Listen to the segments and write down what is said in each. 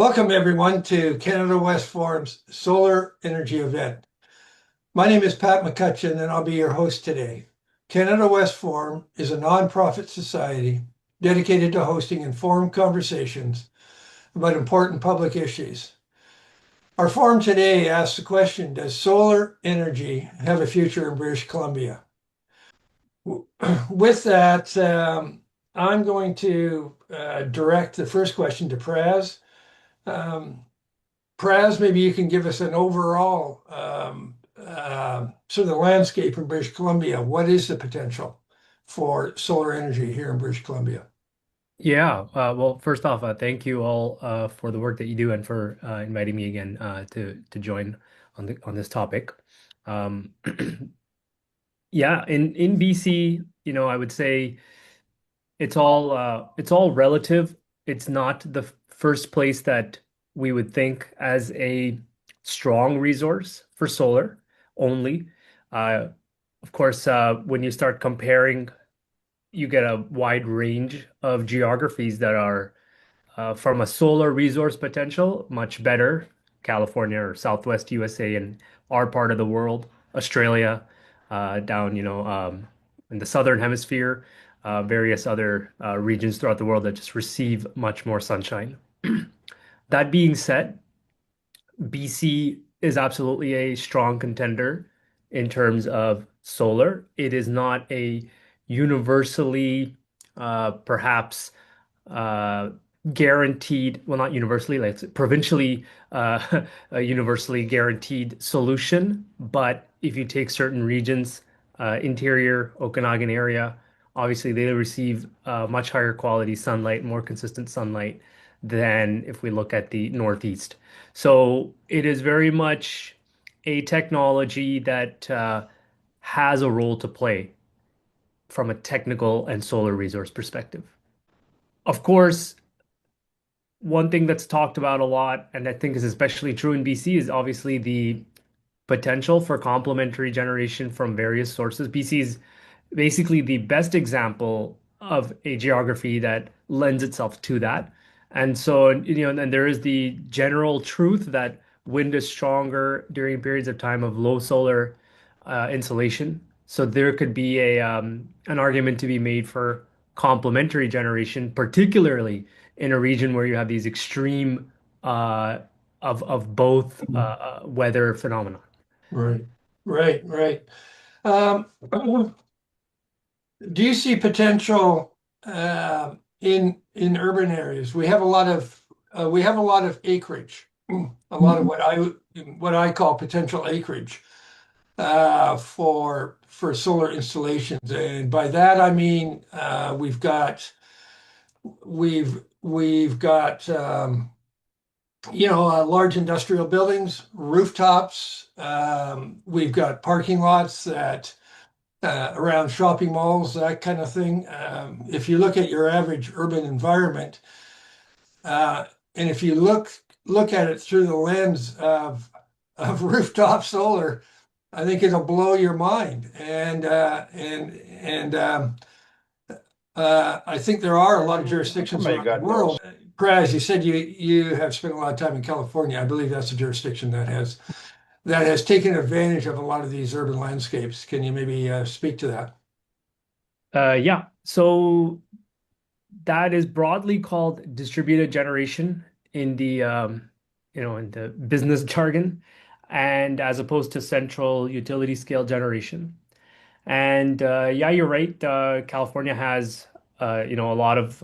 Welcome, everyone, to Canada West Forum's Solar Energy event. My name is Pat McCutcheon, and I'll be your host today. Canada West Forum is a nonprofit society dedicated to hosting informed conversations about important public issues. Our forum today asks the question, does solar energy have a future in British Columbia? With that, I'm going to direct the first question to Praz. Um, Praz, maybe you can give us an overall sort of the landscape in British Columbia. What is the potential for solar energy here in British Columbia? Yeah, well, first off, thank you all for the work that you do and for inviting me again to join on this topic. Um, yeah, in BC, I would say it's all relative. It's not the first place that we would think as a strong resource for solar only. Uh, of course, when you start comparing, you get a wide range of geographies that are from a solar resource potential, much better. California or Southwest USA and our part of the world, Australia, down, in the southern hemisphere, various other regions throughout the world that just receive much more sunshine. That being said, BC is absolutely a strong contender in terms of solar. It is not a universally, perhaps uh, guaranteed, well, not universally, like it's provincially, a universally guaranteed solution. But if you take certain regions, interior Okanagan area, obviously they receive much higher quality sunlight, more consistent sunlight than if we look at the Northeast. So it is very much a technology that has a role to play from a technical and solar resource perspective. Of course, one thing that's talked about a lot, and I think is especially true in BC, is obviously the potential for complementary generation from various sources. BC is basically the best example of a geography that lends itself to that. And so, and there is the general truth that wind is stronger during periods of time of low solar insolation. So there could be an argument to be made for complementary generation, particularly in a region where you have these extreme uh, of both weather phenomena. Right, right. Um, do you see potential in urban areas? We have a lot of acreage, a lot of what I call potential acreage for solar installations, and by that I mean we've got large industrial buildings, rooftops. We've got parking lots that around shopping malls, that kind of thing. If you look at your average urban environment, and if you look at it through the lens of rooftop solar, I think it'll blow your mind. I think there are a lot of Oh jurisdictions my around the God, no. world. Praz, you said you have spent a lot of time in California. I believe that's a jurisdiction that has taken advantage of a lot of these urban landscapes. Can you maybe speak to that? Yeah, so that is broadly called distributed generation in the business jargon, and as opposed to central utility scale generation. And yeah, you're right. California has a lot of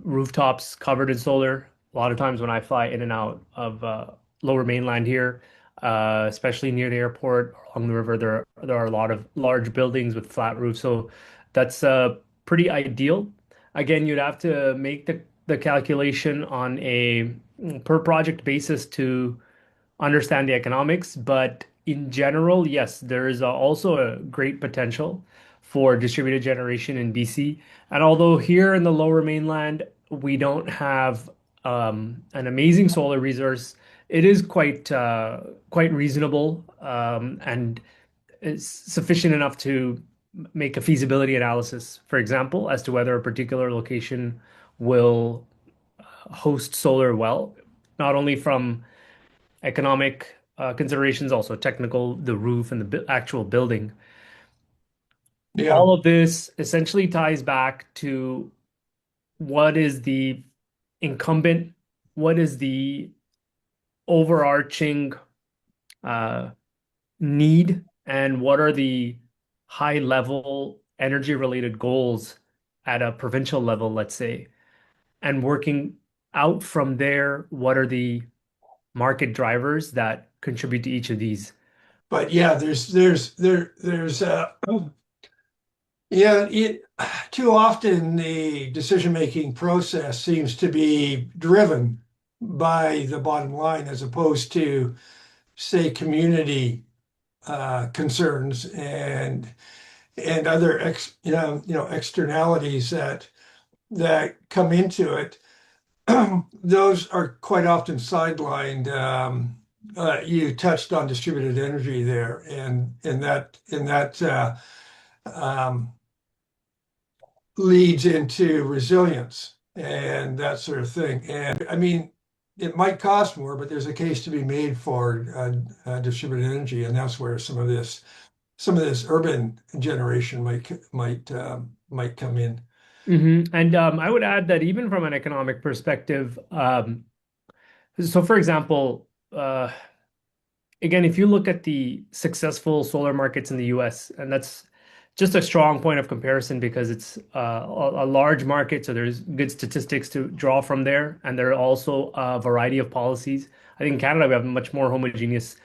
rooftops covered in solar. A lot of times when I fly in and out of Lower Mainland here, especially near the airport along the river, there are a lot of large buildings with flat roofs. So that's pretty ideal. Again, you'd have to make the calculation on a per project basis to understand the economics, but in general, yes, there is also a great potential for distributed generation in BC. And although here in the Lower Mainland we don't have an amazing solar resource, it is quite reasonable and is sufficient enough to make a feasibility analysis, for example, as to whether a particular location will host solar well. not only from economic considerations, also technical, the roof and the actual building. Yeah. All of this essentially ties back to what is the incumbent, what is the overarching uh, need, and what are the high level energy related goals at a provincial level, let's say, and working out from there, what are the market drivers that contribute to each of these? But yeah, there's yeah, too often the decision-making process seems to be driven by the bottom line as opposed to, say, community concerns and other externalities that come into it. Those are quite often sidelined. You touched on distributed energy there, and in that um, leads into resilience and that sort of thing. And I mean, it might cost more, but there's a case to be made for distributed energy, and that's where some of this urban generation might come in. And I would add that even from an economic perspective, so for example, again, if you look at the successful solar markets in the US, and that's just a strong point of comparison because it's a large market, so there's good statistics to draw from there, and there are also a variety of policies. I think in Canada we have a much more homogeneous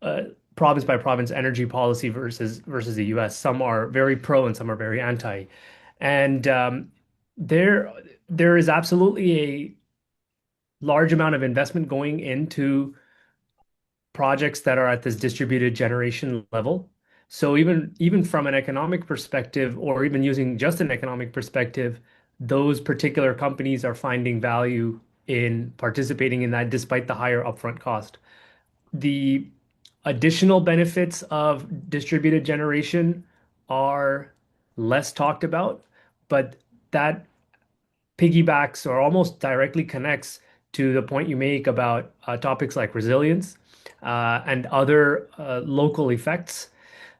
uh, province by province energy policy versus the US. Some are very pro and some are very anti, and there there is absolutely a large amount of investment going into projects that are at this distributed generation level. So even from an economic perspective, or even using just an economic perspective, those particular companies are finding value in participating in that despite the higher upfront cost. The additional benefits of distributed generation are less talked about, but that piggybacks or almost directly connects to the point you make about topics like resilience and other local effects.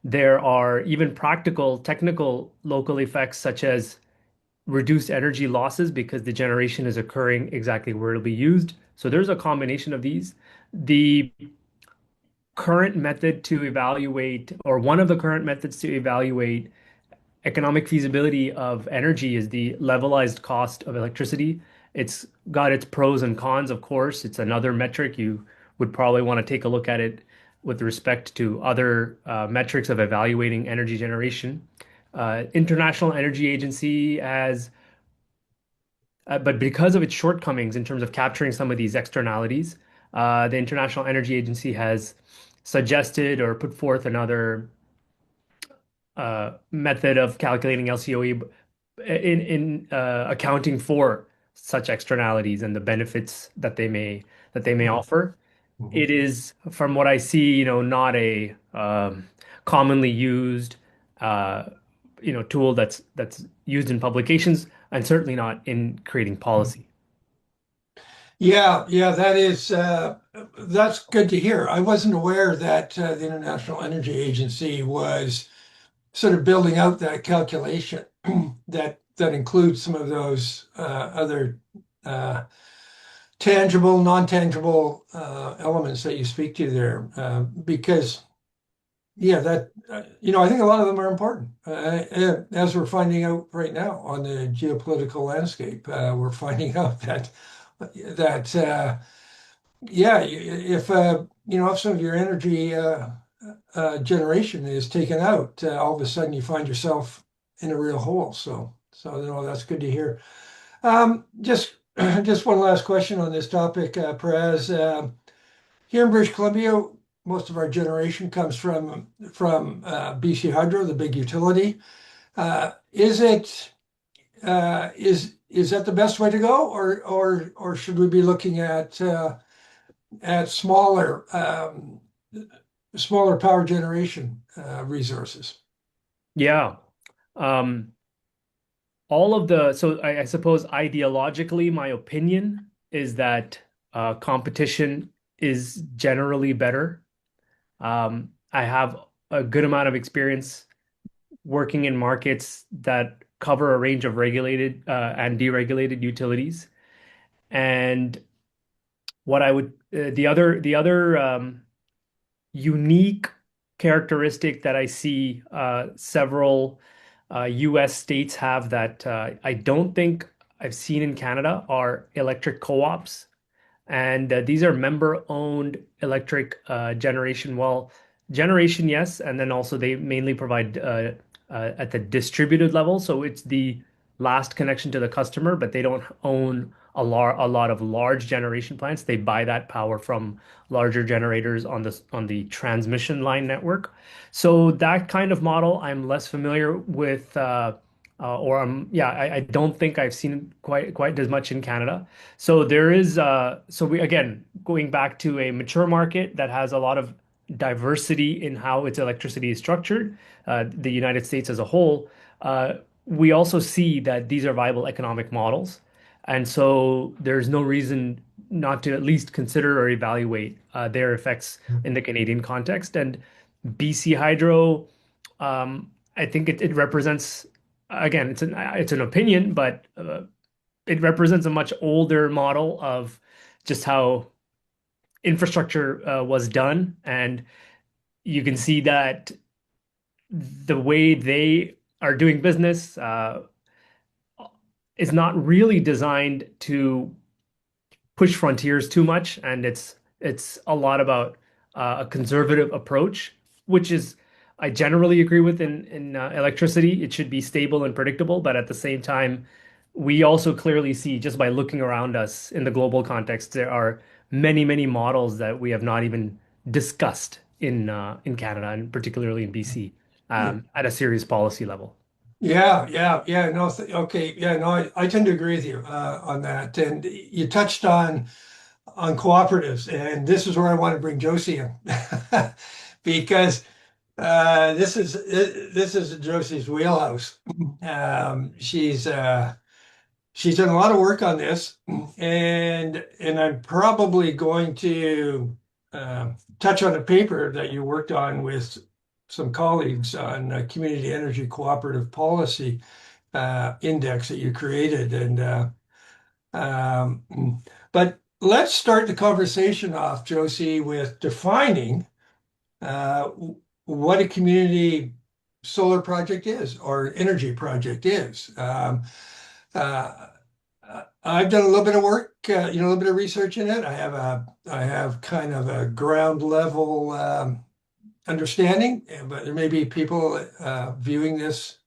There are even practical, technical local effects such as reduced energy losses because the generation is occurring exactly where it'll be used. So there's a combination of these. The current method to evaluate, or one of the current methods to evaluate economic feasibility of energy is the levelized cost of electricity. It's got its pros and cons, of course. It's another metric. You would probably want to take a look at it with respect to other metrics of evaluating energy generation. International Energy Agency has, but because of its shortcomings in terms of capturing some of these externalities, the International Energy Agency has suggested or put forth another method of calculating LCOE in accounting for such externalities and the benefits that they may Mhm. offer. Mhm. It is, from what I see, not a commonly used uh, tool that's used in publications and certainly not in creating policy. Yeah, yeah, that's good to hear. I wasn't aware that the International Energy Agency was sort of building out that calculation that includes some of those other uh, tangible, non-tangible elements that you speak to there. Because yeah, I think a lot of them are important. As we're finding out right now on the geopolitical landscape, we're finding out that yeah, if some of your energy generation is taken out, all of a sudden you find yourself in a real hole. So that's good to hear. Just one last question on this topic, Perez. Here in British Columbia, most of our generation comes from BC Hydro, the big utility. Is that the best way to go, or should we be looking at smaller power generation resources? Yeah. Um, all of the, so I suppose ideologically, my opinion is that Competition is generally better. I have a good amount of experience working in markets that cover a range of regulated and deregulated utilities. And what I would the other unique characteristic that I see several U.S. states have that I don't think I've seen in Canada are electric co-ops. And these are member-owned electric generation. Well, generation, yes, and then also they mainly provide at the distributed level. So it's the last connection to the customer, but they don't own a lot of large generation plants. They buy that power from larger generators on the transmission line network. So that kind of model I'm less familiar with, or yeah, I don't think I've seen quite as much in Canada. So there is so we again going back to a mature market that has a lot of diversity in how its electricity is structured, the United States as a whole. We also see that these are viable economic models, and so there's no reason not to at least consider or evaluate their effects in the Canadian context. And BC Hydro, I think it represents again it's an opinion, but it represents a much older model of just how infrastructure was done. And you can see that the way they are doing business is not really designed to push frontiers too much, and it's a lot about a conservative approach, which is I generally agree with in electricity. It should be stable and predictable, but at the same time, we also clearly see just by looking around us in the global context, there are many models that we have not even discussed in Canada and particularly in BC at a serious policy level. Yeah. No, okay. Yeah, no, I tend to agree with you on that. And you touched on cooperatives, and this is where I want to bring Josie in because this is Josie's wheelhouse. She's done a lot of work on this, and I'm probably going to touch on a paper that you worked on with some colleagues on community energy cooperative policy index that you created, and but let's start the conversation off, Josie, with defining uh, what a community solar project is or energy project is. Uh, I've done a little bit of work, a little bit of research in it. I have kind of a ground level understanding, but there may be people viewing this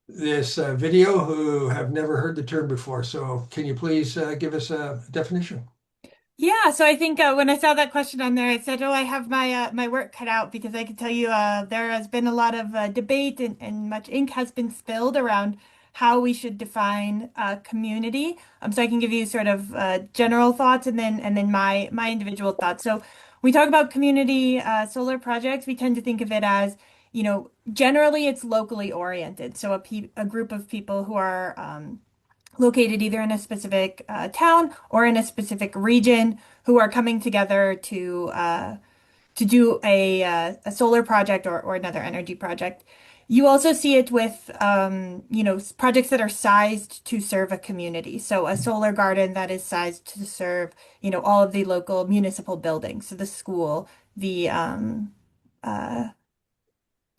video who have never heard the term before. So, can you please give us a definition? Yeah, so I think when I saw that question on there, I said, "Oh, I have my work cut out because I can tell you there has been a lot of debate and much ink has been spilled around how we should define community." So I can give you sort of general thoughts and then my individual thoughts. So we talk about community solar projects. We tend to think of it as, generally it's locally oriented. So a group of people who are located either in a specific town or in a specific region who are coming together to do a solar project or another energy project. You also see it with projects that are sized to serve a community. So a solar garden that is sized to serve, all of the local municipal buildings, so the school, the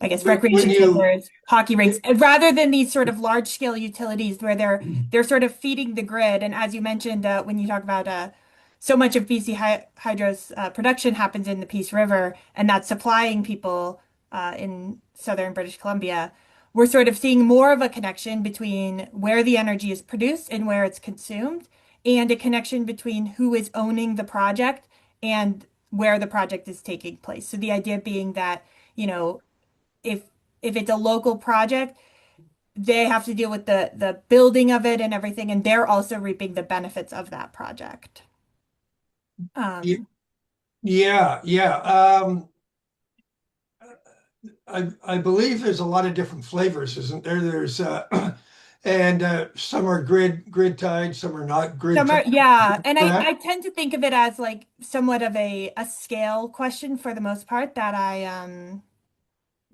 I guess When recreation you, centers, hockey rinks, rather than these sort of large scale utilities where they're sort of feeding the grid. And as you mentioned, when you talk about so much of BC Hydro's production happens in the Peace River, and that's supplying people in southern British Columbia. We're sort of seeing more of a connection between where the energy is produced and where it's consumed, and a connection between who is owning the project and where the project is taking place. So the idea being that, you know, if if it's a local project, they have to deal with the building of it and everything, and they're also reaping the benefits of that project. y- Um, yeah. I believe there's a lot of different flavors, isn't there? There's And some are grid tied, some are not grid Summer, tied. yeah. And I Correct? tend to think of it as like somewhat of a scale question for the most part that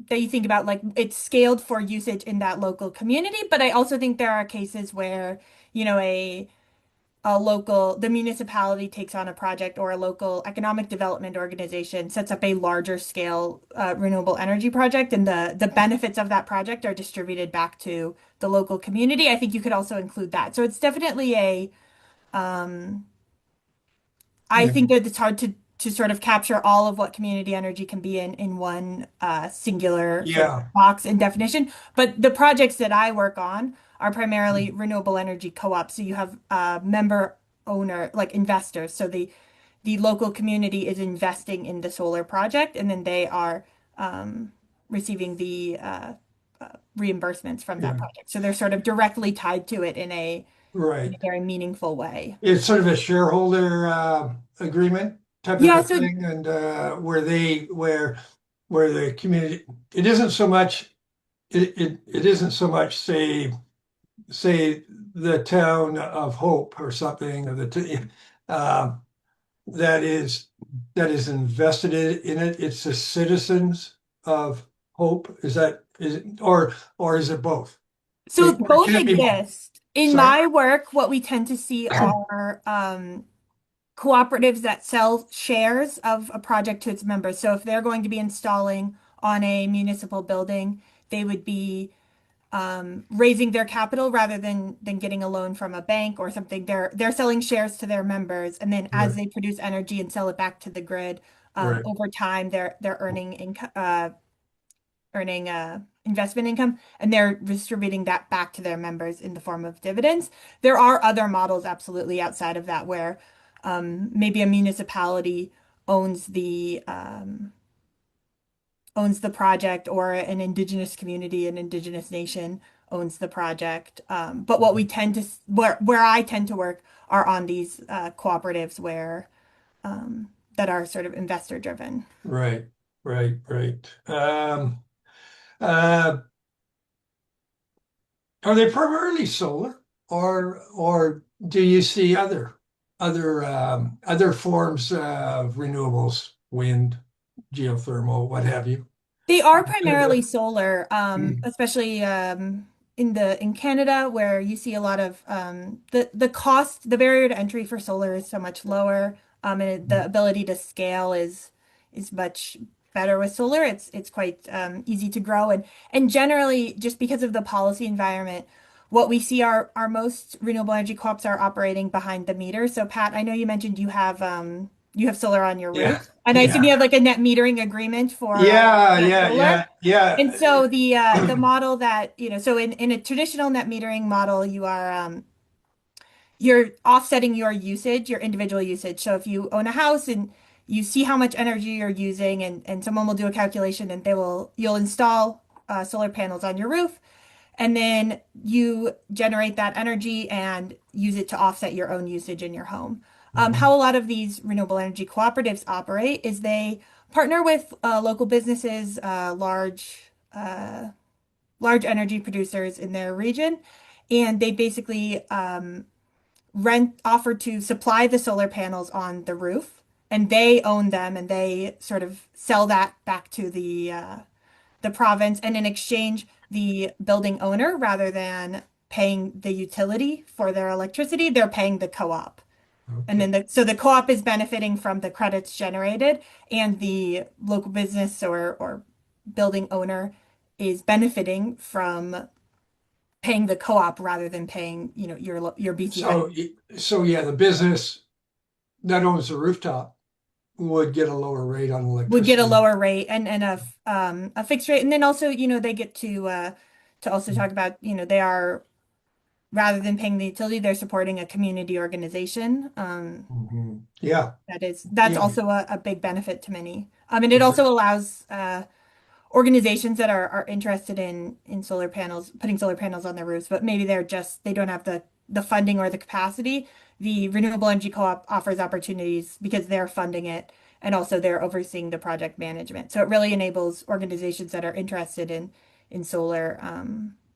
you think about like it's scaled for usage in that local community. But I also think there are cases where, you know, the municipality takes on a project or a local economic development organization sets up a larger scale renewable energy project, and the benefits of that project are distributed back to the local community. I think you could also include that. So it's definitely um, I Yeah. think that it's hard to sort of capture all of what community energy can be in one singular sort of Yeah. box and definition. But the projects that I work on are primarily renewable energy co-ops. So you have member owner like investors. So the local community is investing in the solar project, and then they are um, receiving the reimbursements from that Yeah. project. So they're sort of directly tied to it in a Right. very meaningful way. It's sort of a shareholder agreement type of Yeah, a so thing, and where the community, it isn't so much it isn't so much say the town of Hope or something, or uh, that is that is invested in it. It's the citizens of Hope. Is it, or is it both? So Or both can it be both? exist. In Sorry. my work, what we tend to see are cooperatives that sell shares of a project to its members. So if they're going to be installing on a municipal building, they would be raising their capital rather than getting a loan from a bank or something. They're selling shares to their members, and then as Right. they produce energy and sell it back to the grid, Right. over time they're earning income, earning investment income, and they're distributing that back to their members in the form of dividends. There are other models absolutely outside of that where maybe a municipality owns owns the project, or an indigenous community, an indigenous nation owns the project. But what we tend to where I tend to work are on these cooperatives where that are sort of investor driven. Right. Right. Right. Uh, are they primarily solar, or do you see other forms of renewables, wind, geothermal, what have you? They are primarily solar, Mm. especially in Canada, where you see a lot of the cost, the barrier to entry for solar is so much lower, the ability to scale is much better with solar. It's quite easy to grow, and generally, just because of the policy environment, what we see are most renewable energy co-ops are operating behind the meter. So Pat, I know you mentioned you have solar on your Yeah. roof, and I assume you Yeah. have like a net metering agreement for Yeah. that Yeah. solar. Yeah. Yeah. And so the model that, so in a traditional net metering model, you're offsetting your usage, your individual usage. So if you own a house and you see how much energy you're using, and someone will do a calculation, and you'll install solar panels on your roof, and then you generate that energy and use it to offset your own usage in your home. Mhm. How a lot of these renewable energy cooperatives operate is they partner with local businesses, large energy producers in their region, and they basically offer to supply the solar panels on the roof, and they own them, and they sort of sell that back to the province, and in exchange, the building owner, rather than paying the utility for their electricity, they're paying the co-op. And Okay. then so the co-op is benefiting from the credits generated, and the local business or building owner is benefiting from paying the co-op rather than paying, your BC So, Hydro so yeah, the business that owns the rooftop would get a lower rate on would get a electricity. lower rate, and a fixed rate. And then also, they get to also talk about, they are, rather than paying the utility, they're supporting a community organization. Mhm. Yeah. That's Yeah. also a big benefit to many. And it Right. also allows organizations that are interested in solar panels, putting solar panels on their roofs, but maybe they don't have the funding or the capacity. The Renewable Energy Co-op offers opportunities because they're funding it, and also they're overseeing the project management. So it really enables organizations that are interested in solar,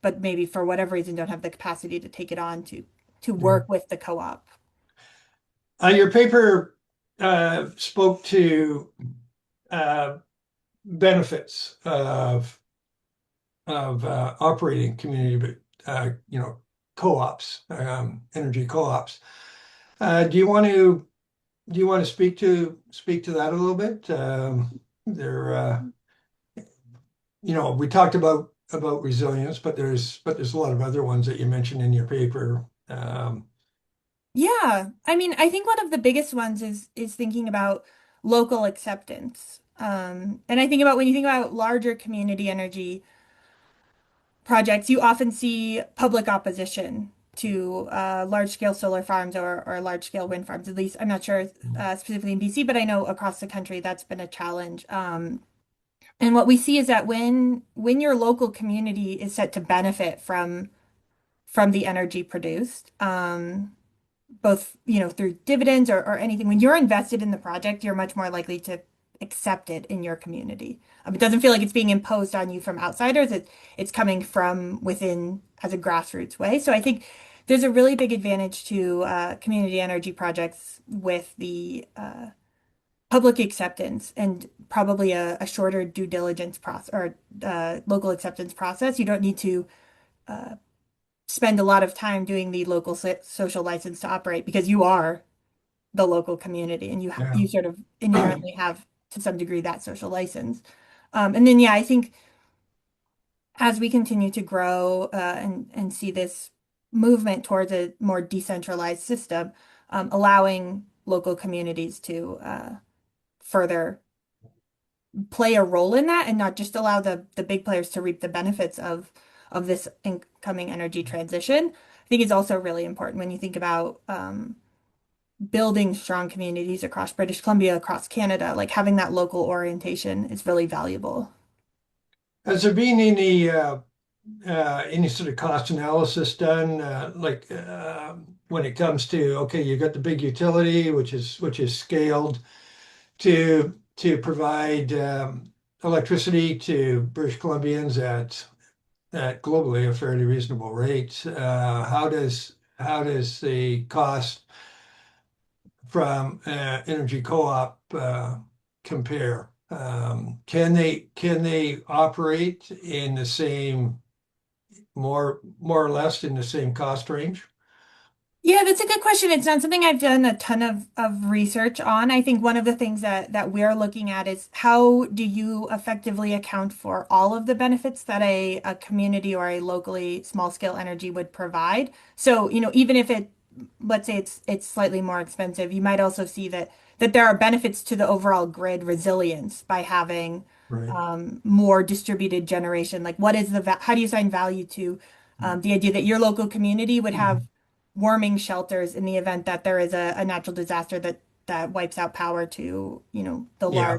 but maybe for whatever reason don't have the capacity to take it on to Yeah. work with the co-op. Your paper spoke to uh, benefits of operating community, co-ops, energy co-ops. Do you want to speak to that a little bit? There, we talked about resilience, but there's a lot of other ones that you mentioned in your paper. Yeah, I mean, I think one of the biggest ones is thinking about local acceptance. And I think about when you think about larger community energy projects, you often see public opposition to large-scale solar farms or large-scale wind farms. At least I'm not sure specifically in BC, but I know across the country that's been a challenge. And what we see is that when your local community is set to benefit from the energy produced, both, through dividends or anything. When you're invested in the project, you're much more likely to accept it in your community. It doesn't feel like it's being imposed on you from outsiders. It's coming from within as a grassroots way. So I think there's a really big advantage to community energy projects with the public acceptance and probably a shorter due diligence process or local acceptance process. You don't need to uh, spend a lot of time doing the local social license to operate because you are the local community and Yeah. you sort of inherently have to some degree that social license. And then yeah, I think as we continue to grow and see this movement towards a more decentralized system, allowing local communities to further play a role in that and not just allow the big players to reap the benefits of this incoming energy transition, I think is also really important when you think about building strong communities across British Columbia, across Canada, like having that local orientation is really valuable. Has there been any sort of cost analysis done, when it comes to, okay, you got the big utility, which is scaled to provide electricity to British Columbians at globally a fairly reasonable rate. How does the cost from energy co-op compare? Can they operate in the same more or less in the same cost range? Yeah, that's a good question. It's not something I've done a ton of research on. I think one of the things that we're looking at is how do you effectively account for all of the benefits that a community or a locally small scale energy would provide. So, even if let's say it's slightly more expensive, you might also see that there are benefits to the overall grid resilience by having Right. more distributed generation. Like how do you assign value to the idea that your local community would have warming shelters in the event that there is a natural disaster that wipes out power to, the Yeah,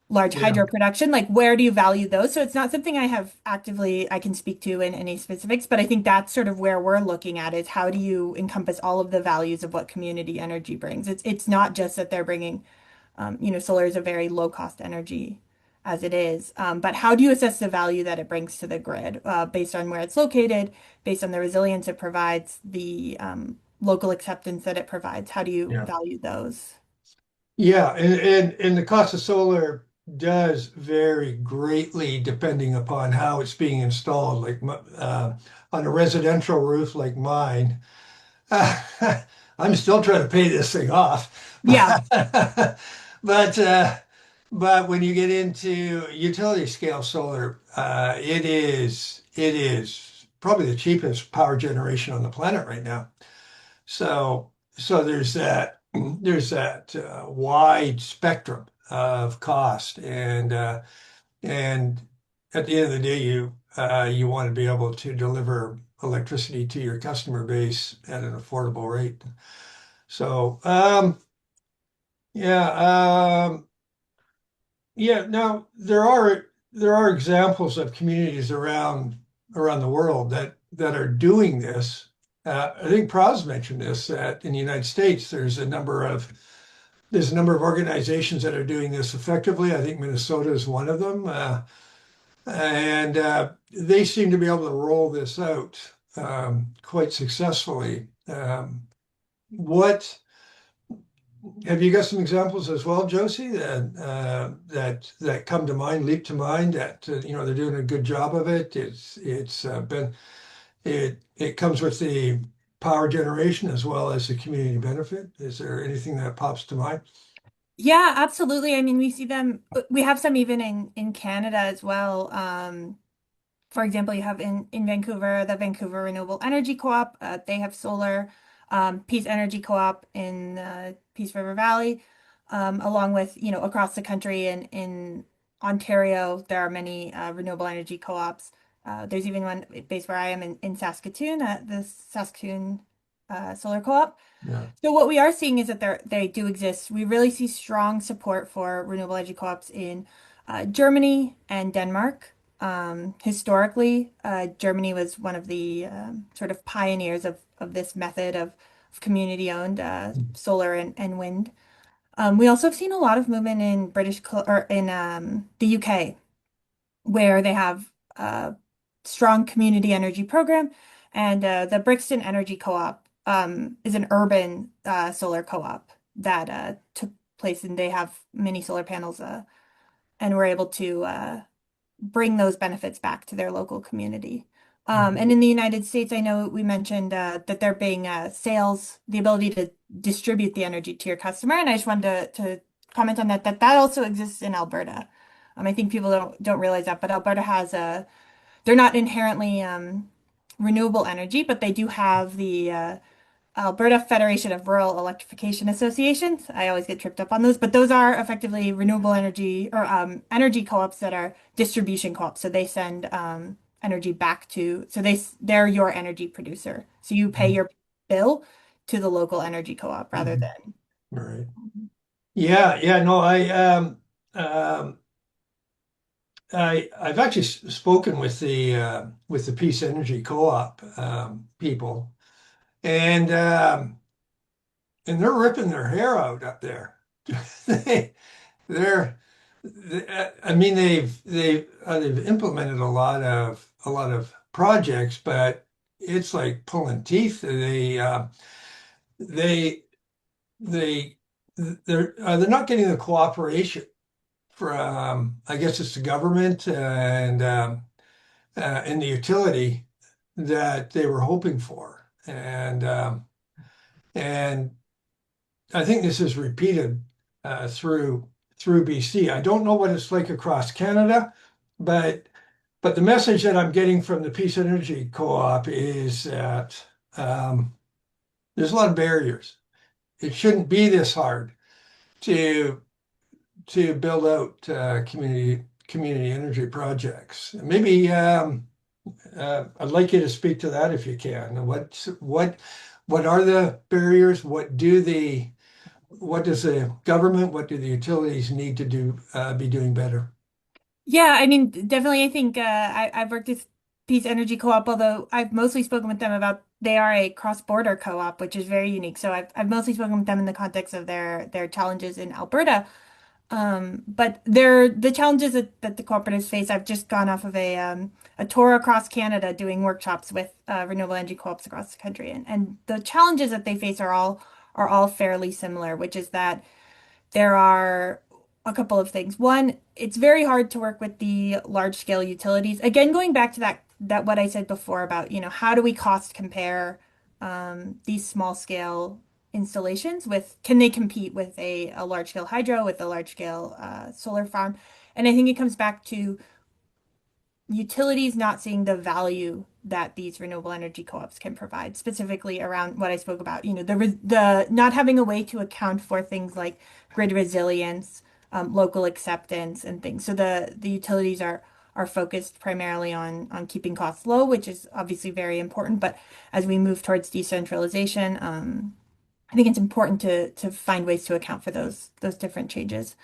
large yeah, hydro production. Like, where do you value those? So it's not something I can speak to in any specifics, but I think that's sort of where we're looking at is how do you encompass all of the values of what community energy brings? It's not just that they're bringing, solar is a very low cost energy as it is, but how do you assess the value that it brings to the grid based on where it's located, based on the resilience it provides, the local acceptance that it provides? How do you yeah. value those? Yeah, and the cost of solar does vary greatly depending upon how it's being installed. Like on a residential roof like mine, I'm still trying to pay this thing off. Yeah. But but when you get into utility scale solar, it is probably the cheapest power generation on the planet right now. So there's that wide spectrum of cost, and at the end of the day, you want to be able to deliver electricity to your customer base at an affordable rate. So yeah, yeah. Now there are examples of communities around the world that are doing this. I think Praz mentioned this, that in the United States there's a number of organizations that are doing this effectively. I think Minnesota is one of them. and they seem to be able to roll this out quite successfully. What have you got some examples as well, Josie, that come to mind, leap to mind that they're doing a good job of it. It comes with the power generation as well as the community benefit. Is there anything that pops to mind? Yeah, absolutely. I mean, we see them, we have some even in Canada as well. For example, you have in Vancouver, the Vancouver Renewable Energy Co-op. They have solar. Peace Energy Co-op in Peace River Valley, along with, across the country in Ontario, there are many renewable energy co-ops. There's even one based where I am in Saskatoon, the Saskatoon Solar Co-op. Yeah. So what we are seeing is that they do exist. We really see strong support for renewable energy co-ops in Germany and Denmark. Historically, Germany was one of the sort of pioneers of this method of community-owned solar and wind. We also have seen a lot of movement in or in the UK, where they have a strong community energy program, and the Brixton Energy Co-op is an urban solar co-op that took place, and they have many solar panels, and were able to bring those benefits back to their local community. And in the United States, I know we mentioned that there being sales, the ability to distribute the energy to your customer. And I just wanted to comment on that also exists in Alberta. I think people don't realize that, but Alberta has they're not inherently renewable energy, but they do have the Alberta Federation of Rural Electrification Associations. I always get tripped up on those, but those are effectively renewable energy or energy co-ops that are distribution co-ops. So they send energy back they're your energy producer. So you pay your bill to the local energy co-op rather Mhm. than. Right. Yeah, yeah, no, um, I've actually spoken with the Peace Energy Co-op people, and they're ripping their hair out up there. They, they're, I mean, they've implemented a lot of projects, but it's like pulling teeth. They they they're not getting the cooperation from, I guess it's the government and the utility that they were hoping for, and I think this is repeated through BC. I don't know what it's like across Canada, but the message that I'm getting from the Peace Energy Co-op is that there's a lot of barriers. It shouldn't be this hard to build out community energy projects. Maybe I'd like you to speak to that if you can. What are the barriers? What does the government, what do the utilities need to do be doing better? Yeah, I mean, definitely, I think I've worked with Peace Energy Co-op, although I've mostly spoken with them about they are a cross-border co-op, which is very unique. So I've mostly spoken with them in the context of their challenges in Alberta. But the challenges that the cooperatives face. I've just gone off of a tour across Canada doing workshops with renewable energy co-ops across the country, and the challenges that they face are all fairly similar, which is that there are a couple of things. One, it's very hard to work with the large scale utilities. Again, going back to that what I said before about, how do we cost compare these small scale installations with, can they compete with a large scale hydro, with a large scale solar farm? And I think it comes back to utilities not seeing the value that these renewable energy co-ops can provide, specifically around what I spoke about, the not having a way to account for things like grid resilience, local acceptance, and things. So the utilities are focused primarily on keeping costs low, which is obviously very important. But as we move towards decentralization, I think it's important to find ways to account for those different changes.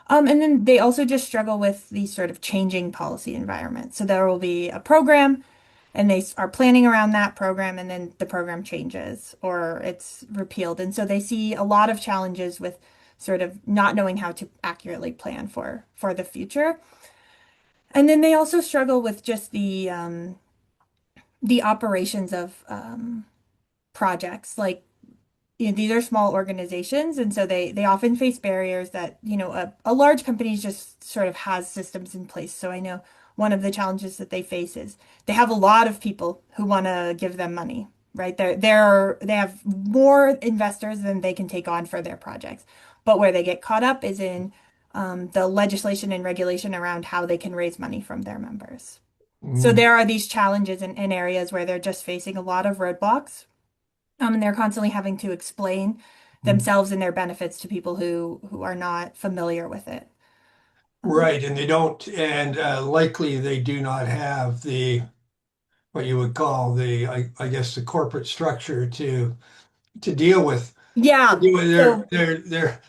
And then they also just struggle with the sort of changing policy environment. So there will be a program and they are planning around that program, and then the program changes or it's repealed. And so they see a lot of challenges with sort of not knowing how to accurately plan for the future. And then they also struggle with just the operations of projects. Like, you know, these are small organizations, and so they often face barriers that, you know, a large company just sort of has systems in place. So I know one of the challenges that they face is they have a lot of people who want to give them money, right? They have more investors than they can take on for their projects. But where they get caught up is in the legislation and regulation around how they can raise money from their members. So Mm, there are these challenges in areas where they're just facing a lot of roadblocks. And they're constantly having to explain mm. themselves and their benefits to people who are not familiar with it. Um, Right, and they don't, and likely they do not have the what you would call I guess the corporate structure to deal with yeah. So their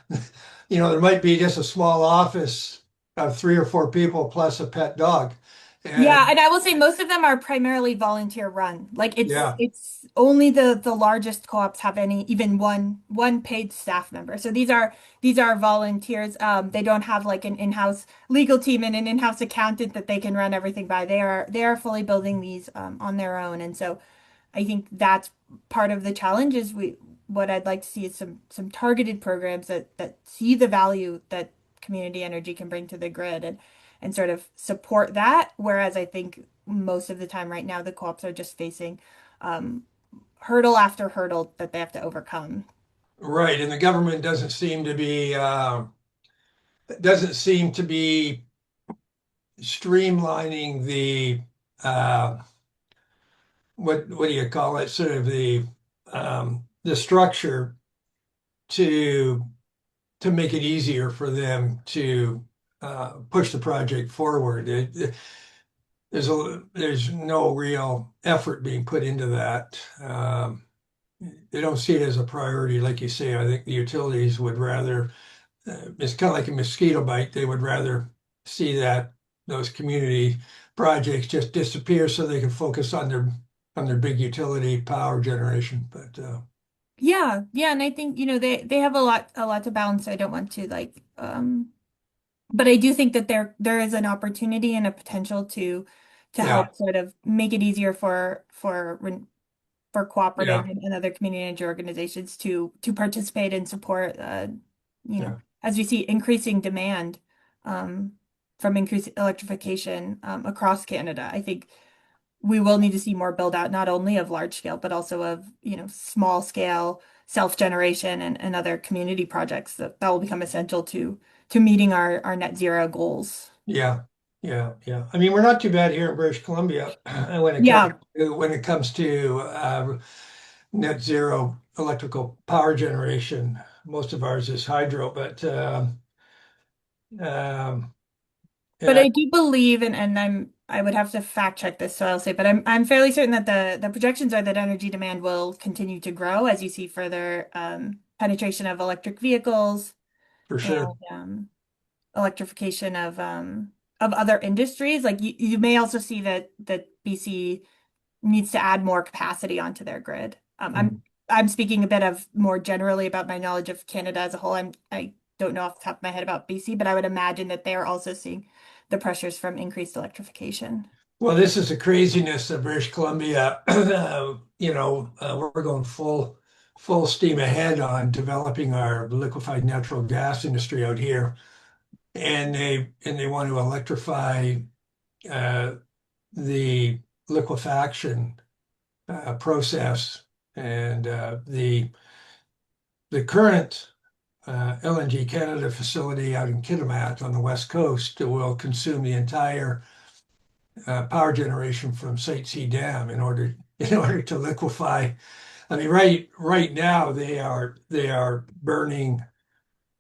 there might be just a small office of 3 or 4 people plus a pet dog, yeah, and and I will say most of them are primarily volunteer run. Like yeah, it's only the largest co-ops have any even one paid staff member. So these are volunteers. They don't have like an in-house legal team and an in-house accountant that they can run everything by. They are fully building these on their own. And so I think that's part of the challenge is we what I'd like to see is some targeted programs that see the value that community energy can bring to the grid and sort of support that. Whereas I think most of the time right now the co-ops are just facing um, hurdle after hurdle that they have to overcome. right, and the government doesn't seem to be streamlining the uh, what do you call it? Sort of the structure to make it easier for them to push the project forward. There's no real effort being put into that. They don't see it as a priority, like you say. I think the utilities would rather. It's kind of like a mosquito bite. They would rather see that those community projects just disappear so they can focus on their big utility power generation. But Yeah, yeah, and I think, you know, they have a lot to balance. So I don't want to like but I do think that there is an opportunity and a potential to yeah, help sort of make it easier for yeah, cooperatives and other community energy organizations to participate and support you know, yeah. as we see increasing demand um, from increased electrification across Canada. I think we will need to see more build out, not only of large scale, but also of, you know, small scale self-generation and other community projects that will become essential to meeting our net zero goals. Yeah, yeah. I mean, we're not too bad here in British Columbia Yeah, when it comes to net zero electrical power generation. Most of ours is hydro, but um, but yeah, I do believe, and I would have to fact check this, so I'll say, but I'm fairly certain that the projections are that energy demand will continue to grow as you see further penetration of electric vehicles for and sure. electrification of other industries. Like you may also see that BC needs to add more capacity onto their grid. Mm. I'm speaking a bit of more generally about my knowledge of Canada as a whole. I don't know off the top of my head about BC, but I would imagine that they are also seeing the pressures from increased electrification. Well, this is the craziness of British Columbia. We're going full steam ahead on developing our liquefied natural gas industry out here, and they want to electrify uh, the liquefaction process, and the current LNG Canada facility out in Kitimat on the west coast will consume the entire power generation from Site C Dam in order to liquefy. I mean, right now they are burning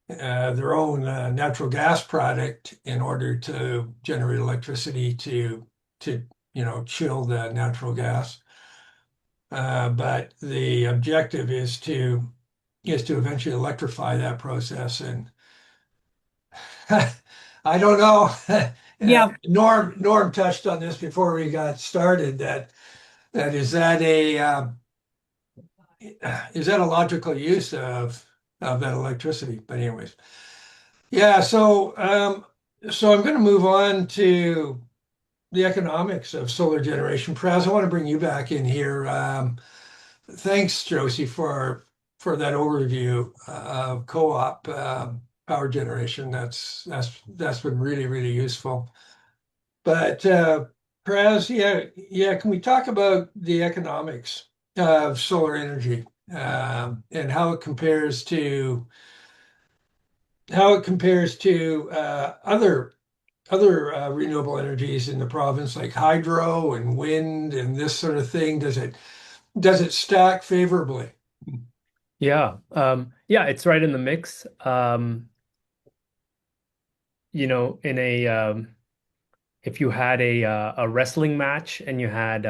their own natural gas product in order to generate electricity to chill the natural gas. But the objective is to eventually electrify that process. And I don't know. Yeah, Norm touched on this before we got started. That is that a logical use of that electricity? But anyways, yeah. So I'm going to move on to the economics of solar generation. Praz, I want to bring you back in here. Thanks, Josie, for that overview of co-op power generation. That's been really useful. But Praz, yeah, can we talk about the economics of solar energy and how it compares to other renewable energies in the province, like hydro and wind and this sort of thing? Does it stack favorably? Yeah, it's right in the mix. In a if you had a wrestling match and you had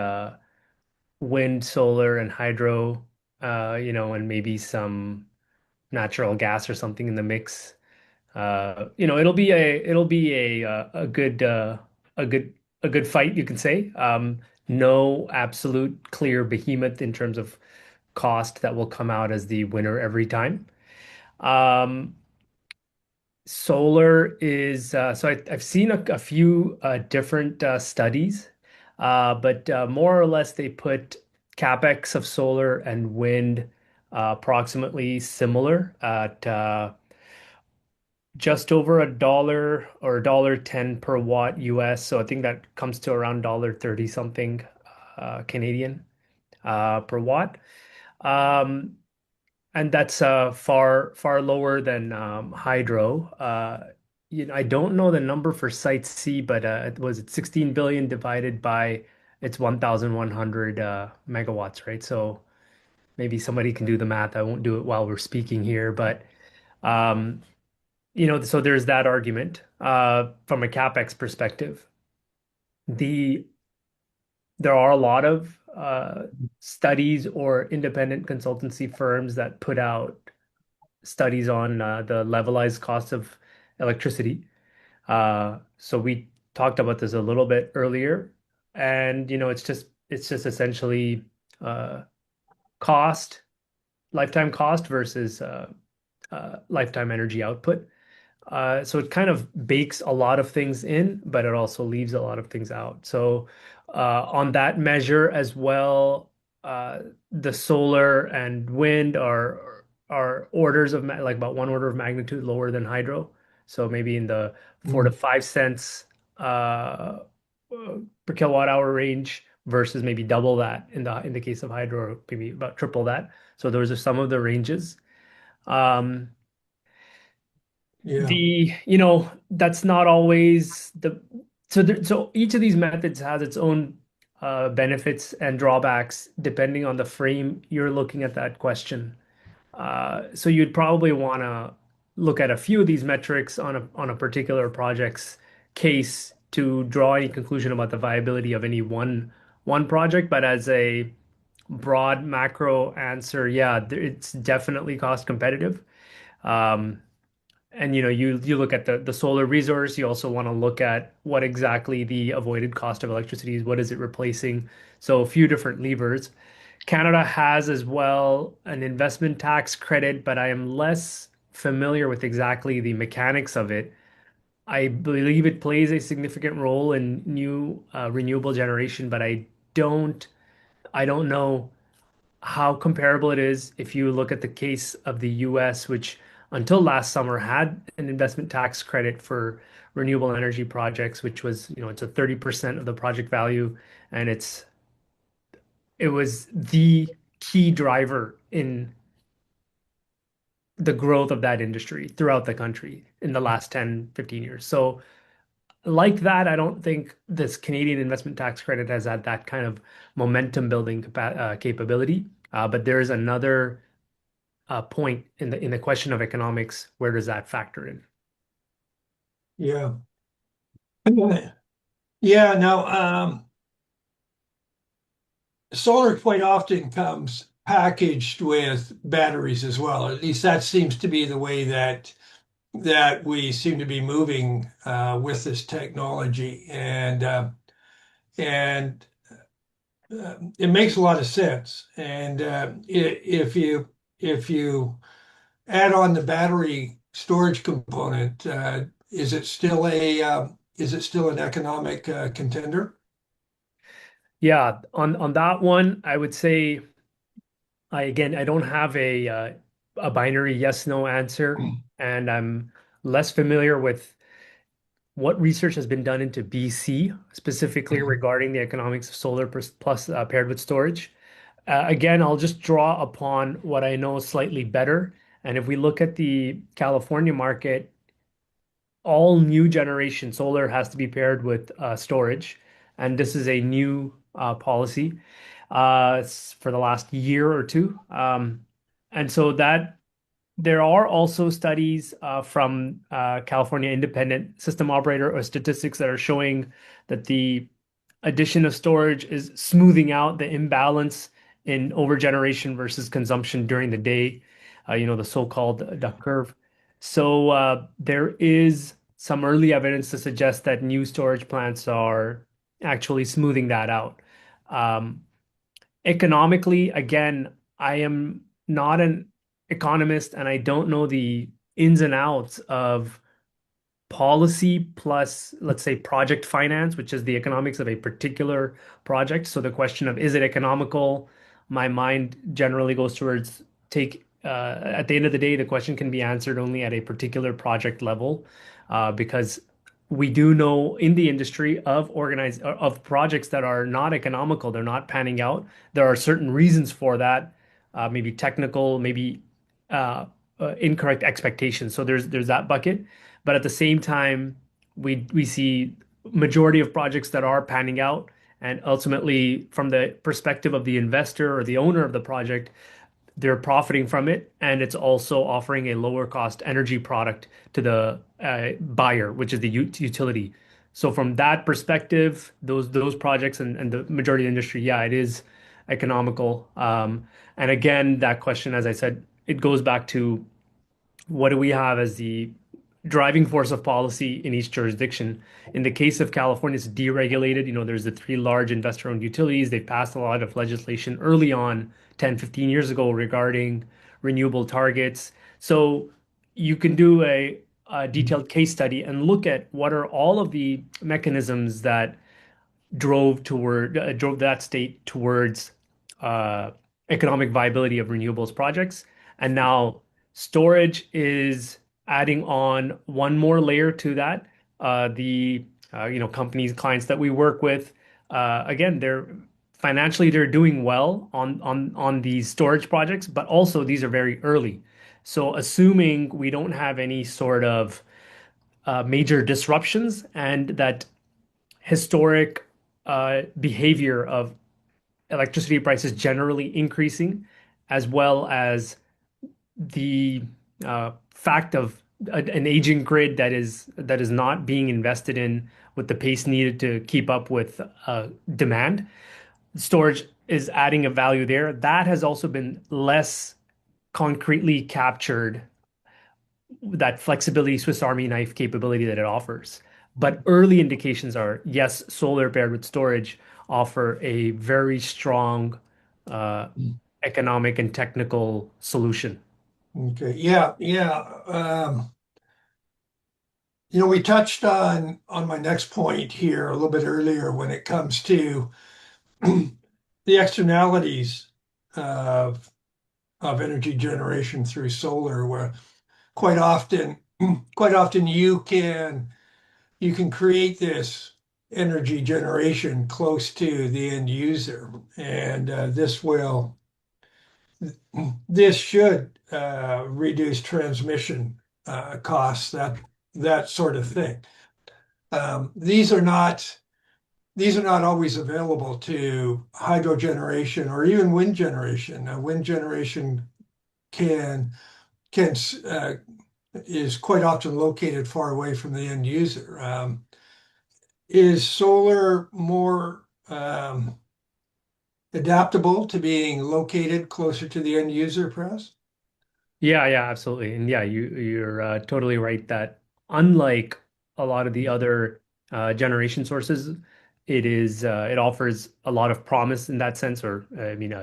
wind, solar, and hydro, and maybe some natural gas or something in the mix, it'll be a good a good fight, you can say. No absolute clear behemoth in terms of cost that will come out as the winner every time. Um, Solar is I've seen a few different studies, but more or less they put capex of solar and wind approximately similar at just over $1 or $1.10 per watt US. So I think that comes to around $1.30 something Canadian per watt. Um, and that's far lower than hydro. I don't know the number for Site C, but it was 16 billion divided by its 1,100 megawatts, right? So maybe somebody can do the math. I won't do it while we're speaking here, but um, so there's that argument from a capex perspective. The There are a lot of studies or independent consultancy firms that put out studies on the levelized cost of electricity. So we talked about this a little bit earlier, and it's just essentially uh, cost, lifetime cost versus lifetime energy output. So it kind of bakes a lot of things in, but it also leaves a lot of things out. So on that measure as well, uh, the solar and wind are orders of like about one order of magnitude lower than hydro. So maybe in the 4 to 5 cents uh, per kilowatt hour range versus maybe double that in the case of hydro, or maybe about triple that. So those are some of the ranges. Um, Yeah, that's not always so each of these methods has its own benefits and drawbacks depending on the frame you're looking at that question. So you'd probably want to look at a few of these metrics on a particular project's case to draw any conclusion about the viability of any one project. But as a broad macro answer, yeah, it's definitely cost competitive. Um, and you look at the solar resource, you also want to look at what exactly the avoided cost of electricity is, what is it replacing? So a few different levers. Canada has as well an investment tax credit, but I am less familiar with exactly the mechanics of it. I believe it plays a significant role in new renewable generation, but I don't know how comparable it is if you look at the case of the US, which until last summer had an investment tax credit for renewable energy projects, which was, it's a 30% of the project value, and it was the key driver in the growth of that industry throughout the country in the last 10, 15 years. So like that, I don't think this Canadian investment tax credit has had that kind of momentum building capability. But there's another point in the question of economics. Where does that factor in? yeah, yeah. Now, solar quite often comes packaged with batteries as well. At least that seems to be the way that we seem to be moving with this technology, and it makes a lot of sense. And if you add on the battery storage component, is it still is it still an economic contender? Yeah, on that one, I would say I don't have a binary yes no answer, and I'm less familiar with what research has been done into BC specifically regarding the economics of solar plus paired with storage. Again, I'll just draw upon what I know slightly better. And if we look at the California market, all new generation solar has to be paired with storage. And this is a new policy for the last year or two. And so that there are also studies from California Independent System Operator or statistics that are showing that the addition of storage is smoothing out the imbalance in overgeneration versus consumption during the day, the so-called duck curve. So there is some early evidence to suggest that new storage plants are actually smoothing that out. Um, Economically, again, I am not an economist and I don't know the ins and outs of policy plus, let's say, project finance, which is the economics of a particular project. So the question of is it economical? My mind generally goes towards at the end of the day, the question can be answered only at a particular project level, because we do know in the industry of projects that are not economical, they're not panning out. There are certain reasons for that, maybe technical, maybe uh, incorrect expectations. So there's that bucket. But at the same time, we see majority of projects that are panning out, and ultimately, from the perspective of the investor or the owner of the project, they're profiting from it, and it's also offering a lower cost energy product to the buyer, which is the utility. So from that perspective, those projects and the majority of the industry, yeah, it is economical. And again, that question, as I said, it goes back to what do we have as the driving force of policy in each jurisdiction? In the case of California, it's deregulated. There's the three large investor-owned utilities. They passed a lot of legislation early on, 10, 15 years ago, regarding renewable targets. So you can do a detailed case study and look at what are all of the mechanisms that drove that state towards uh, economic viability of renewables projects. And now storage is adding on one more layer to that. The companies, clients that we work with, again, they're doing well on these storage projects, but also these are very early. So assuming we don't have any sort of major disruptions and that historic behavior of electricity prices generally increasing, as well as the fact of an aging grid that is not being invested in with the pace needed to keep up with demand. Storage is adding a value there. That has also been less concretely captured, that flexibility, Swiss Army knife capability that it offers. But early indications are yes, solar paired with storage offer a very strong uh, economic and technical solution. Okay. Yeah. Yeah. We touched on my next point here a little bit earlier when it comes to the externalities of energy generation through solar, where quite often, quite often you can create this energy generation close to the end user, and this should reduce transmission costs, that sort of thing. These are not always available to hydro generation or even wind generation. Wind generation can can is quite often located far away from the end user. Is solar more adaptable to being located closer to the end user, perhaps? Yeah, absolutely. And yeah, you're totally right that unlike a lot of the other generation sources, it offers a lot of promise in that sense, or I mean,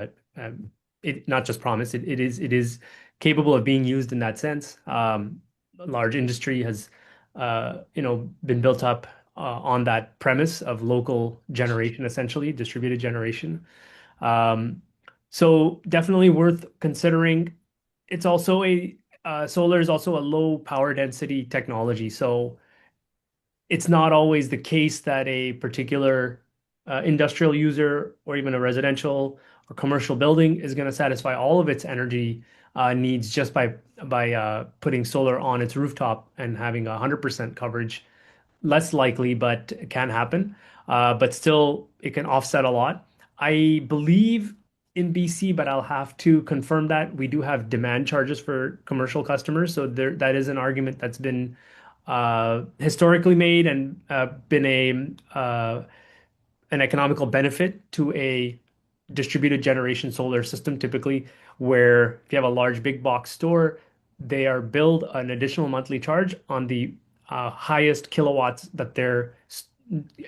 it not just promise, it is capable of being used in that sense. Large industry has been built up on that premise of local generation, essentially distributed generation. Um, so definitely worth considering. It's also a solar is also a low power density technology. So it's not always the case that a particular industrial user or even a residential or commercial building is going to satisfy all of its energy needs just by putting solar on its rooftop and having 100% coverage. Less likely, but it can happen. But still, it can offset a lot. I believe in BC, but I'll have to confirm that. We do have demand charges for commercial customers, so that is an argument that's been historically made and been an economical benefit to a distributed generation solar system, typically, where if you have a large big box store, they are billed an additional monthly charge on the highest kilowatts that they're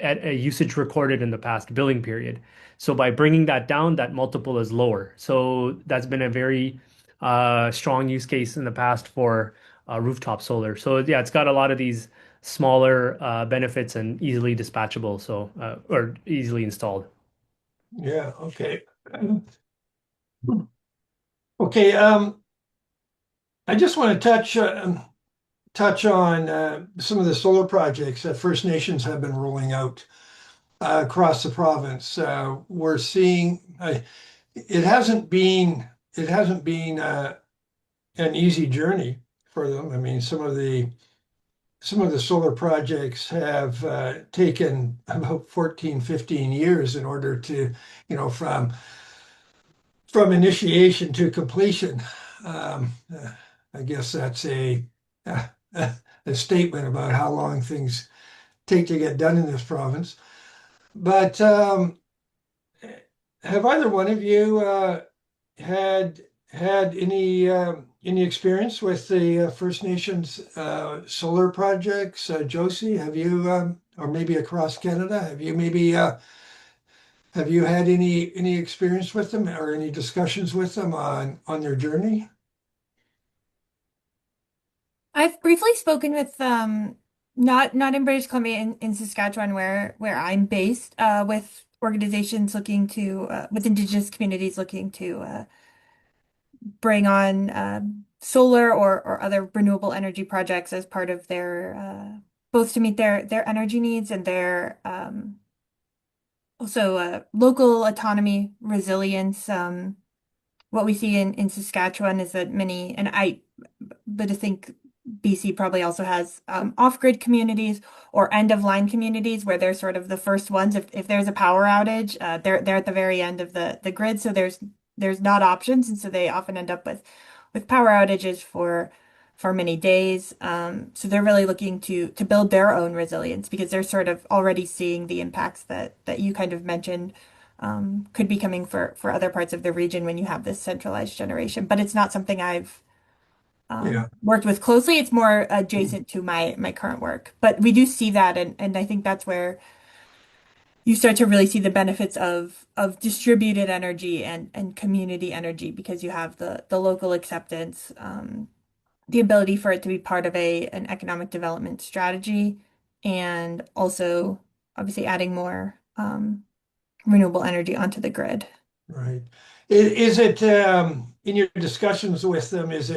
at a usage recorded in the past billing period. So by bringing that down, that multiple is lower. So that's been a very strong use case in the past for rooftop solar. So yeah, it's got a lot of these smaller benefits and easily dispatchable, so or easily installed. Yeah, okay. Okay, I just want to touch on some of the solar projects that First Nations have been rolling out across the province. We're seeing it hasn't been an easy journey for them. I mean, some of the solar projects have taken about 14, 15 years in order to, from initiation to completion. I guess that's a statement about how long things take to get done in this province. But have either one of you had any experience with the First Nations solar projects? Josie, have you, or maybe across Canada, have you had any experience with them or any discussions with them on their journey? I've briefly spoken with not in British Columbia, in Saskatchewan where I'm based, with organizations looking to with Indigenous communities looking to bring on solar or other renewable energy projects as part of their both to meet their energy needs and their also local autonomy, resilience. What we see in Saskatchewan is that many, but I think BC probably also has off-grid communities or end-of-line communities where they're sort of the first ones. If there's a power outage, they're at the very end of the grid, so there's not options, and so they often end up with power outages for many days. So they're really looking to build their own resilience because they're sort of already seeing the impacts that you kind of mentioned could be coming for other parts of the region when you have this centralized generation. But it's not something I've Yeah. worked with closely. It's more adjacent to my current work. But we do see that, and I think that's where you start to really see the benefits of distributed energy and community energy because you have the local acceptance, the ability for it to be part of an economic development strategy, and also obviously adding more renewable energy onto the grid. Right. Is it in your discussions with them, is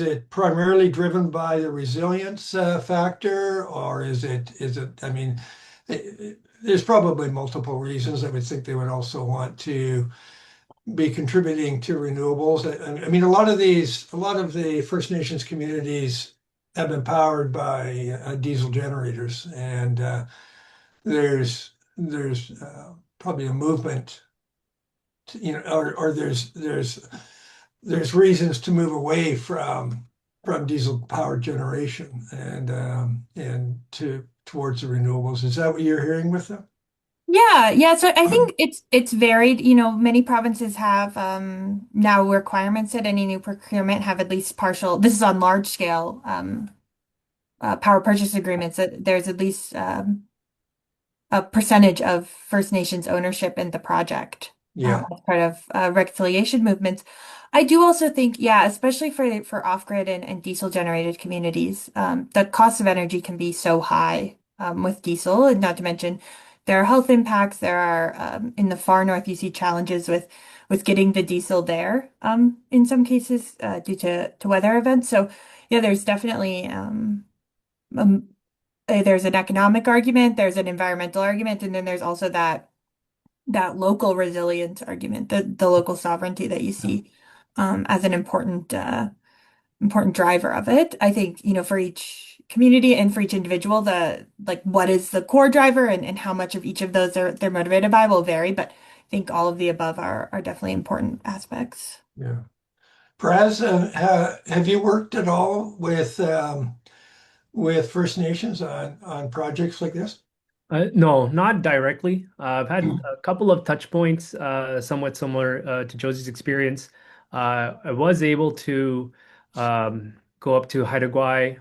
it primarily driven by the resilience factor, or I mean, there's probably multiple reasons. I would think they would also want to be contributing to renewables. I mean, a lot of the First Nations communities have been powered by diesel generators, and there's probably a movement, or there's reasons to move away from diesel powered generation and towards the renewables. Is that what you're hearing with them? Yeah. So I think it's varied. Many provinces have now requirements that any new procurement have at least partial. This is on large scale power purchase agreements that there's at least a percentage of First Nations ownership in the project. Yeah. as part of reconciliation movements. I do also think, yeah, especially for off-grid and diesel-generated communities, the cost of energy can be so high with diesel, and not to mention there are health impacts. There are in the far north, you see challenges with getting the diesel there in some cases due to weather events. So yeah, there's definitely um, there's an economic argument, there's an environmental argument, and then there's also that local resilience argument, the local sovereignty that you see as an important driver of it. I think, for each community and for each individual, the like what is the core driver and how much of each of those they're motivated by will vary, but I think all of the above are definitely important aspects. Yeah. Praz, have you worked at all with First Nations on projects like this? No, not directly. I've had a couple of touch points, somewhat similar to Josie's experience. I was able to go up to Haida Gwaii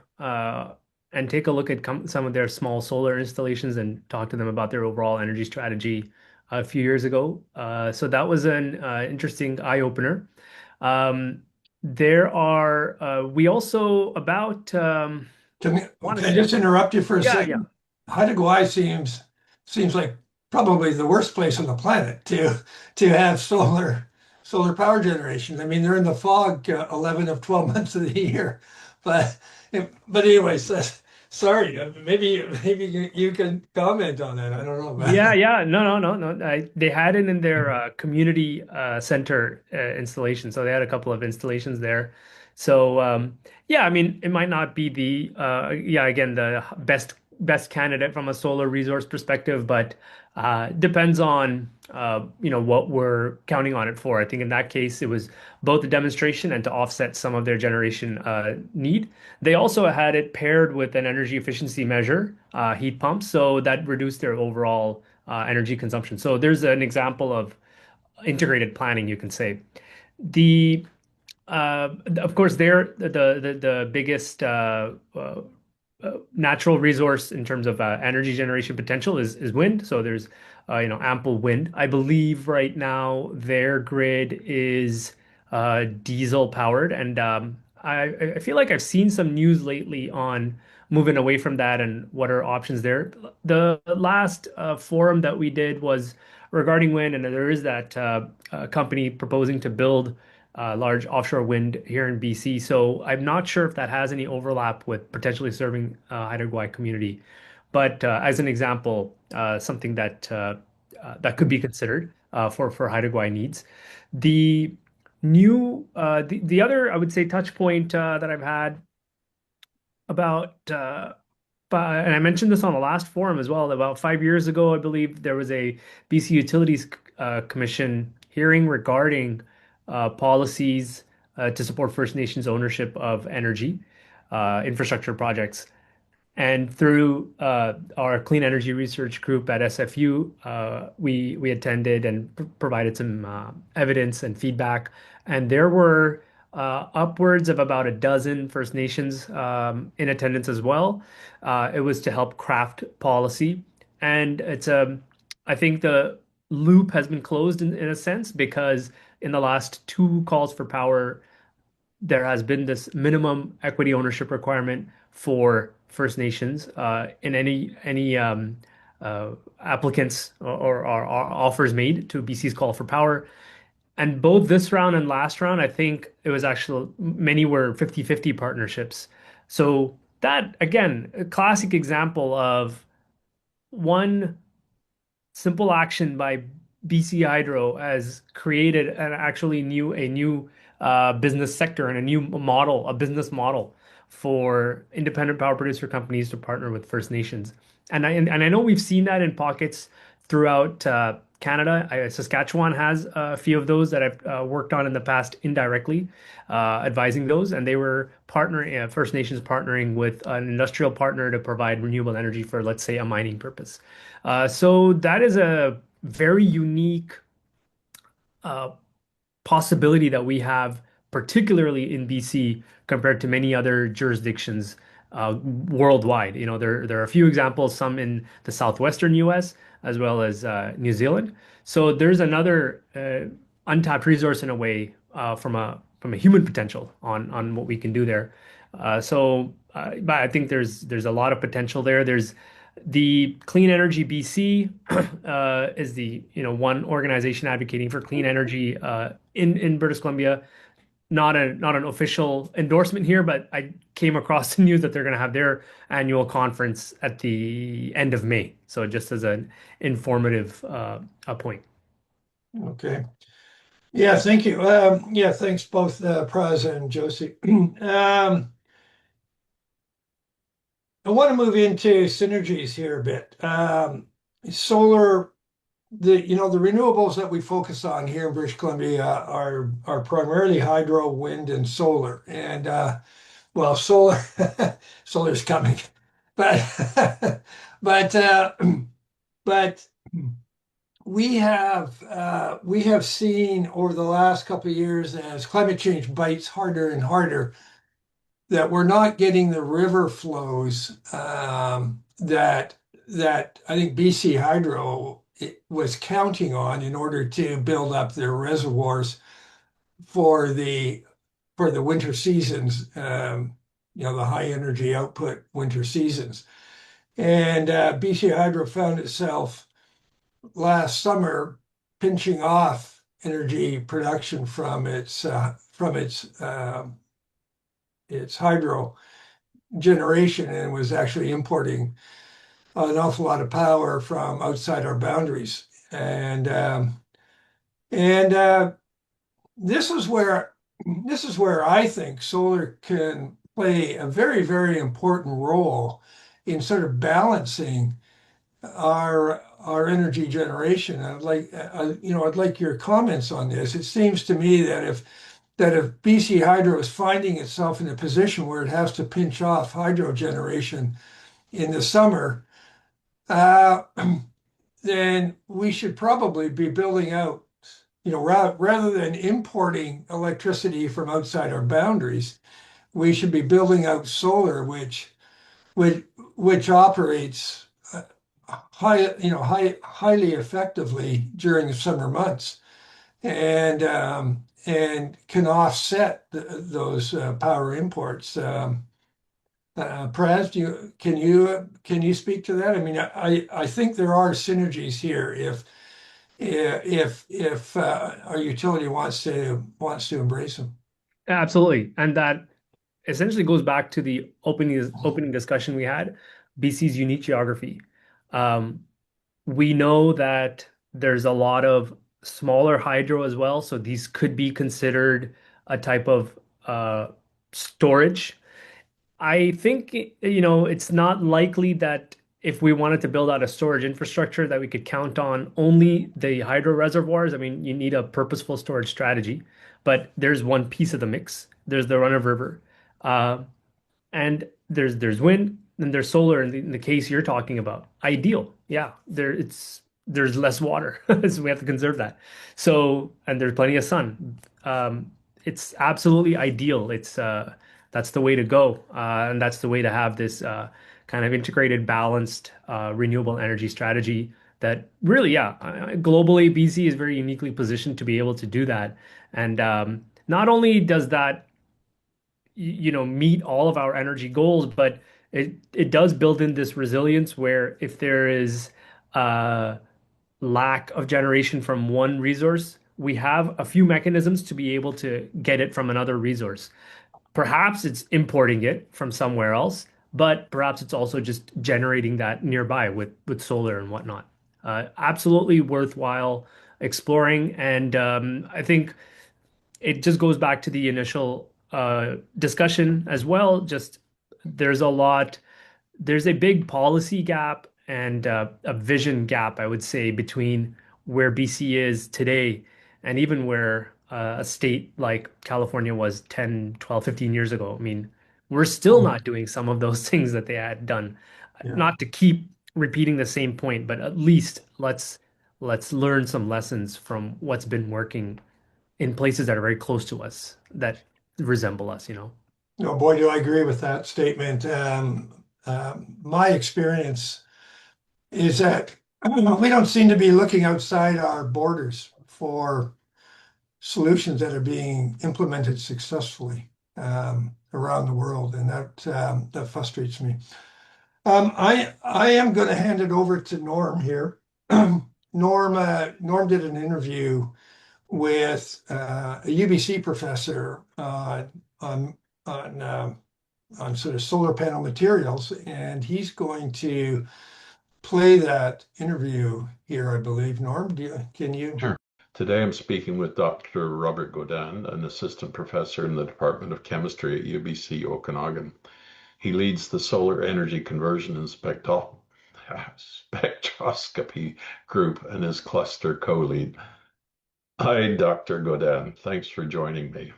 and take a look at some of their small solar installations and talk to them about their overall energy strategy a few years ago. So that was an interesting eye opener. We also about, I want to Can I say, just interrupt you for a yeah, yeah. second? Haida Gwaii seems like probably the worst place on the planet to have solar power generation. I mean, they're in the fog 11 of 12 months of the year. But but anyways, sorry. Maybe you can comment on that. I don't know. Yeah, yeah. No, no, no, no. They had it in their community center installation. So they had a couple of installations there. So yeah, I mean, it might not be the yeah, again, the best candidate from a solar resource perspective, but depends on what we're counting on it for. I think in that case, it was both a demonstration and to offset some of their generation need. They also had it paired with an energy efficiency measure, heat pumps, so that reduced their overall energy consumption. So there's an example of integrated planning, you can say. The of course, they're the biggest natural resource in terms of energy generation potential is wind. So there's ample wind. I believe right now their grid is diesel powered, and I feel like I've seen some news lately on moving away from that and what are options there. The last forum that we did was regarding wind, and there is that company proposing to build large offshore wind here in BC. So I'm not sure if that has any overlap with potentially serving Haida Gwaii community. But as an example, something that could be considered for Haida Gwaii needs. The the other I would say touch point that I've had about and I mentioned this on the last forum as well. About 5 years ago, I believe there was a BC Utilities Commission hearing regarding policies to support First Nations ownership of energy infrastructure projects. And through our clean energy research group at SFU, we attended and provided some evidence and feedback. And there were upwards of about a dozen First Nations in attendance as well. It was to help craft policy, and I think the loop has been closed in a sense because in the last two calls for power there has been this minimum equity ownership requirement for First Nations in any applicants or offers made to BC's call for power. And both this round and last round, I think it was actually many were 50-50 partnerships. So that again, a classic example of one simple action by BC Hydro has created and actually a new business sector and a new model, a business model for independent power producer companies to partner with First Nations. And I know we've seen that in pockets throughout Canada. Saskatchewan has a few of those that I've worked on in the past indirectly, advising those, and they were partnering, First Nations partnering with an industrial partner to provide renewable energy for, let's say, a mining purpose. So that is a very unique uh, possibility that we have, particularly in BC, compared to many other jurisdictions worldwide. There are a few examples, some in the southwestern U.S. as well as New Zealand. So there's another untapped resource in a way from a human potential on what we can do there. But I think there's a lot of potential there. There's the Clean Energy BC is the one organization advocating for clean energy in British Columbia. Not an official endorsement here, but I came across the news that they're going to have their annual conference at the end of May. So just as an informative a point. Okay. Yeah, thank you. Yeah, thanks both Praz and Josie. I want to move into synergies here a bit. Solar, the renewables that we focus on here in British Columbia are primarily hydro, wind, and solar. And well, solar solar's coming, but but but we have seen over the last couple of years as climate change bites harder and harder that we're not getting the river flows that I think BC Hydro was counting on in order to build up their reservoirs for the winter seasons, the high energy output winter seasons. And BC Hydro found itself last summer pinching off energy production from its hydro generation and was actually importing an awful lot of power from outside our boundaries. And this is where I think solar can play a very, very important role in sort of balancing our energy generation. I'd like your comments on this. It seems to me that if BC Hydro is finding itself in a position where it has to pinch off hydro generation in the summer, uh, then we should probably be building out, rather than importing electricity from outside our boundaries, we should be building out solar, which which operates highly effectively during the summer months and can offset those power imports. Praz, can you speak to that? I mean, I think there are synergies here if our utility wants to embrace them. Absolutely. And that essentially goes back to the opening discussion we had, BC's unique geography. Um, we know that there's a lot of smaller hydro as well, so these could be considered a type of storage. I think, it's not likely that if we wanted to build out a storage infrastructure that we could count on only the hydro reservoirs. I mean, you need a purposeful storage strategy, but there's one piece of the mix. There's the run-of-river. Uh, and there's wind and there's solar in the case you're talking about. Ideal. Yeah, there's less water, so we have to conserve that. So, and there's plenty of sun. It's absolutely ideal. That's the way to go, and that's the way to have this kind of integrated, balanced, renewable energy strategy. That really, yeah, globally, BC is very uniquely positioned to be able to do that. And not only does that meet all of our energy goals, but it does build in this resilience where if there is a lack of generation from one resource, we have a few mechanisms to be able to get it from another resource. Perhaps it's importing it from somewhere else, but perhaps it's also just generating that nearby with solar and whatnot. Absolutely worthwhile exploring, and I think it just goes back to the initial discussion as well. Just there's a lot, there's a big policy gap and a vision gap, I would say, between where BC is today and even where a state like California was 10, 12, 15 years ago. I mean, we're still Mhm. not doing some of those things that they had done. Yeah. Not to keep repeating the same point, but at least let's learn some lessons from what's been working in places that are very close to us that resemble us. No, boy, do I agree with that statement. My experience is that we don't seem to be looking outside our borders for solutions that are being implemented successfully around the world, and that frustrates me. I am going to hand it over to Norm here. Norm did an interview with a UBC professor on on on sort of solar panel materials, and he's going to play that interview here, I believe. Norm, can you? Sure. Today I'm speaking with Dr. Robert Godin, an assistant professor in the Department of Chemistry at UBC Okanagan. He leads the Solar Energy Conversion and Spectroscopy group and is cluster co-lead. Hi, Dr. Godin. Thanks for joining me.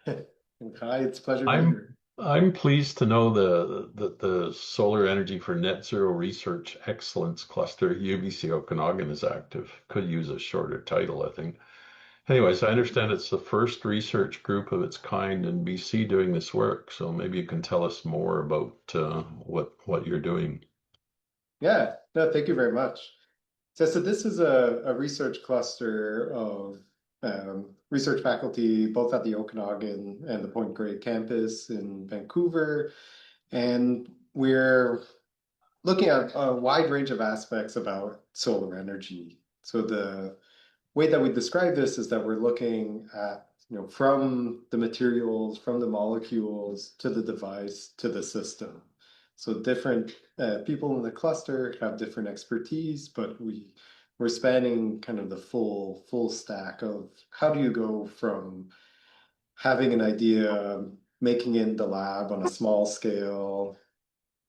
Hi, it's a pleasure being I'm here. I'm pleased to know the Solar Energy for Net Zero Research Excellence Cluster at UBC Okanagan is active. Could use a shorter title, I think. Anyways, I understand it's the first research group of its kind in BC doing this work. So maybe you can tell us more about what you're doing. Yeah, no, thank you very much. So this is a research cluster of research faculty, both at the Okanagan and the Point Grey campus in Vancouver. And we're looking at a wide range of aspects about solar energy. So the way that we describe this is that we're looking at, from the materials, from the molecules to the device to the system. So different people in the cluster have different expertise, but we're spanning kind of the full stack of how do you go from having an idea, making it in the lab on a small scale,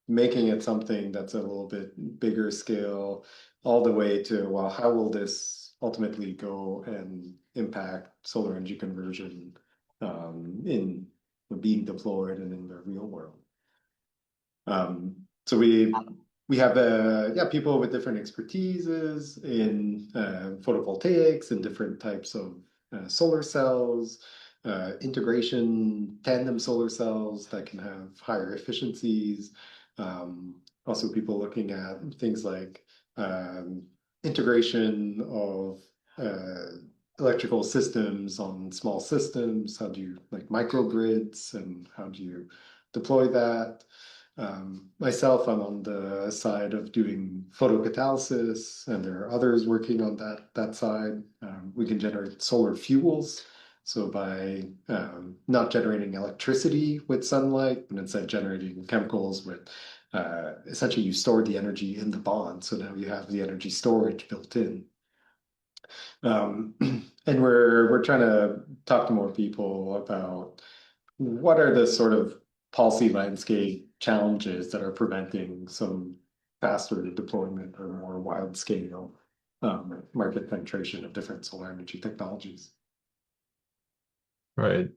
making it something that's a little bit bigger scale, all the way to, well, how will this ultimately go and impact solar energy conversion in being deployed and in the real world? So we have people with different expertises in photovoltaics and different types of solar cells, integration, tandem solar cells that can have higher efficiencies. Also, people looking at things like integration of electrical systems on small systems. How do you like microgrids and how do you deploy that? Myself, I'm on the side of doing photocatalysis, and there are others working on that side. We can generate solar fuels. So by not generating electricity with sunlight, but instead generating chemicals with essentially you store the energy in the bond. So now you have the energy storage built in. And we're trying to talk to more people about what are the sort of policy landscape challenges that are preventing some faster deployment or more wide scale market penetration of different solar energy technologies. Right.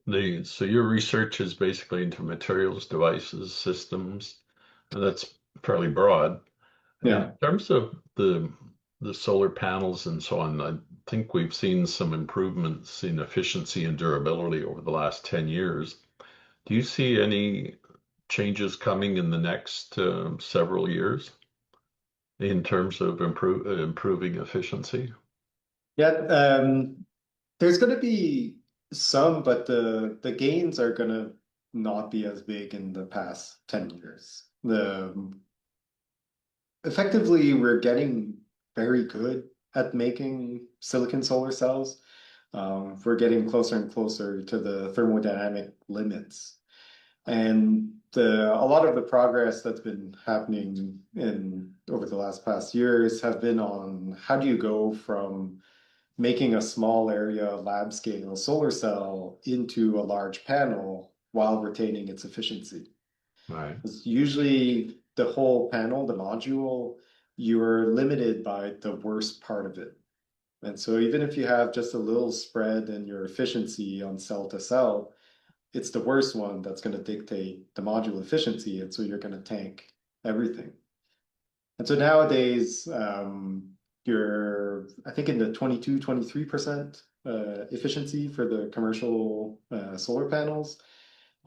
So your research is basically into materials, devices, systems, and that's fairly broad. In Yeah. terms of the solar panels and so on, I think we've seen some improvements in efficiency and durability over the last 10 years. Do you see any changes coming in the next several years in terms of improving efficiency? Yeah, there's going to be some, but the gains are going to not be as big in the past 10 years. Effectively, we're getting very good at making silicon solar cells. We're getting closer and closer to the thermodynamic limits. And a lot of the progress that's been happening over the past years have been on how do you go from making a small area lab scale solar cell into a large panel while retaining its efficiency. Right. Because usually the whole panel, the module, you're limited by the worst part of it. And so even if you have just a little spread in your efficiency on cell to cell, it's the worst one that's going to dictate the module efficiency. And so you're going to tank everything. And so nowadays, you're, I think in the 23% efficiency for the commercial solar panels.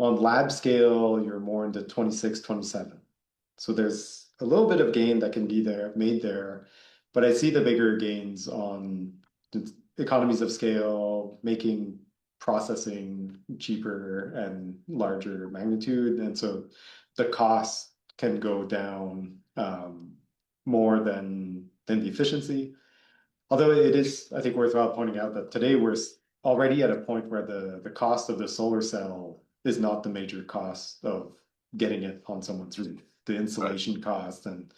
On lab scale, you're more into 26, 27. So there's a little bit of gain that can be made there, but I see the bigger gains on economies of scale, making processing cheaper and larger magnitude. And so the cost can go down more than the efficiency. Although it is, I think, worthwhile pointing out that today we're already at a point where the cost of the solar cell is not the major cost of getting it on someone's roof. The installation cost and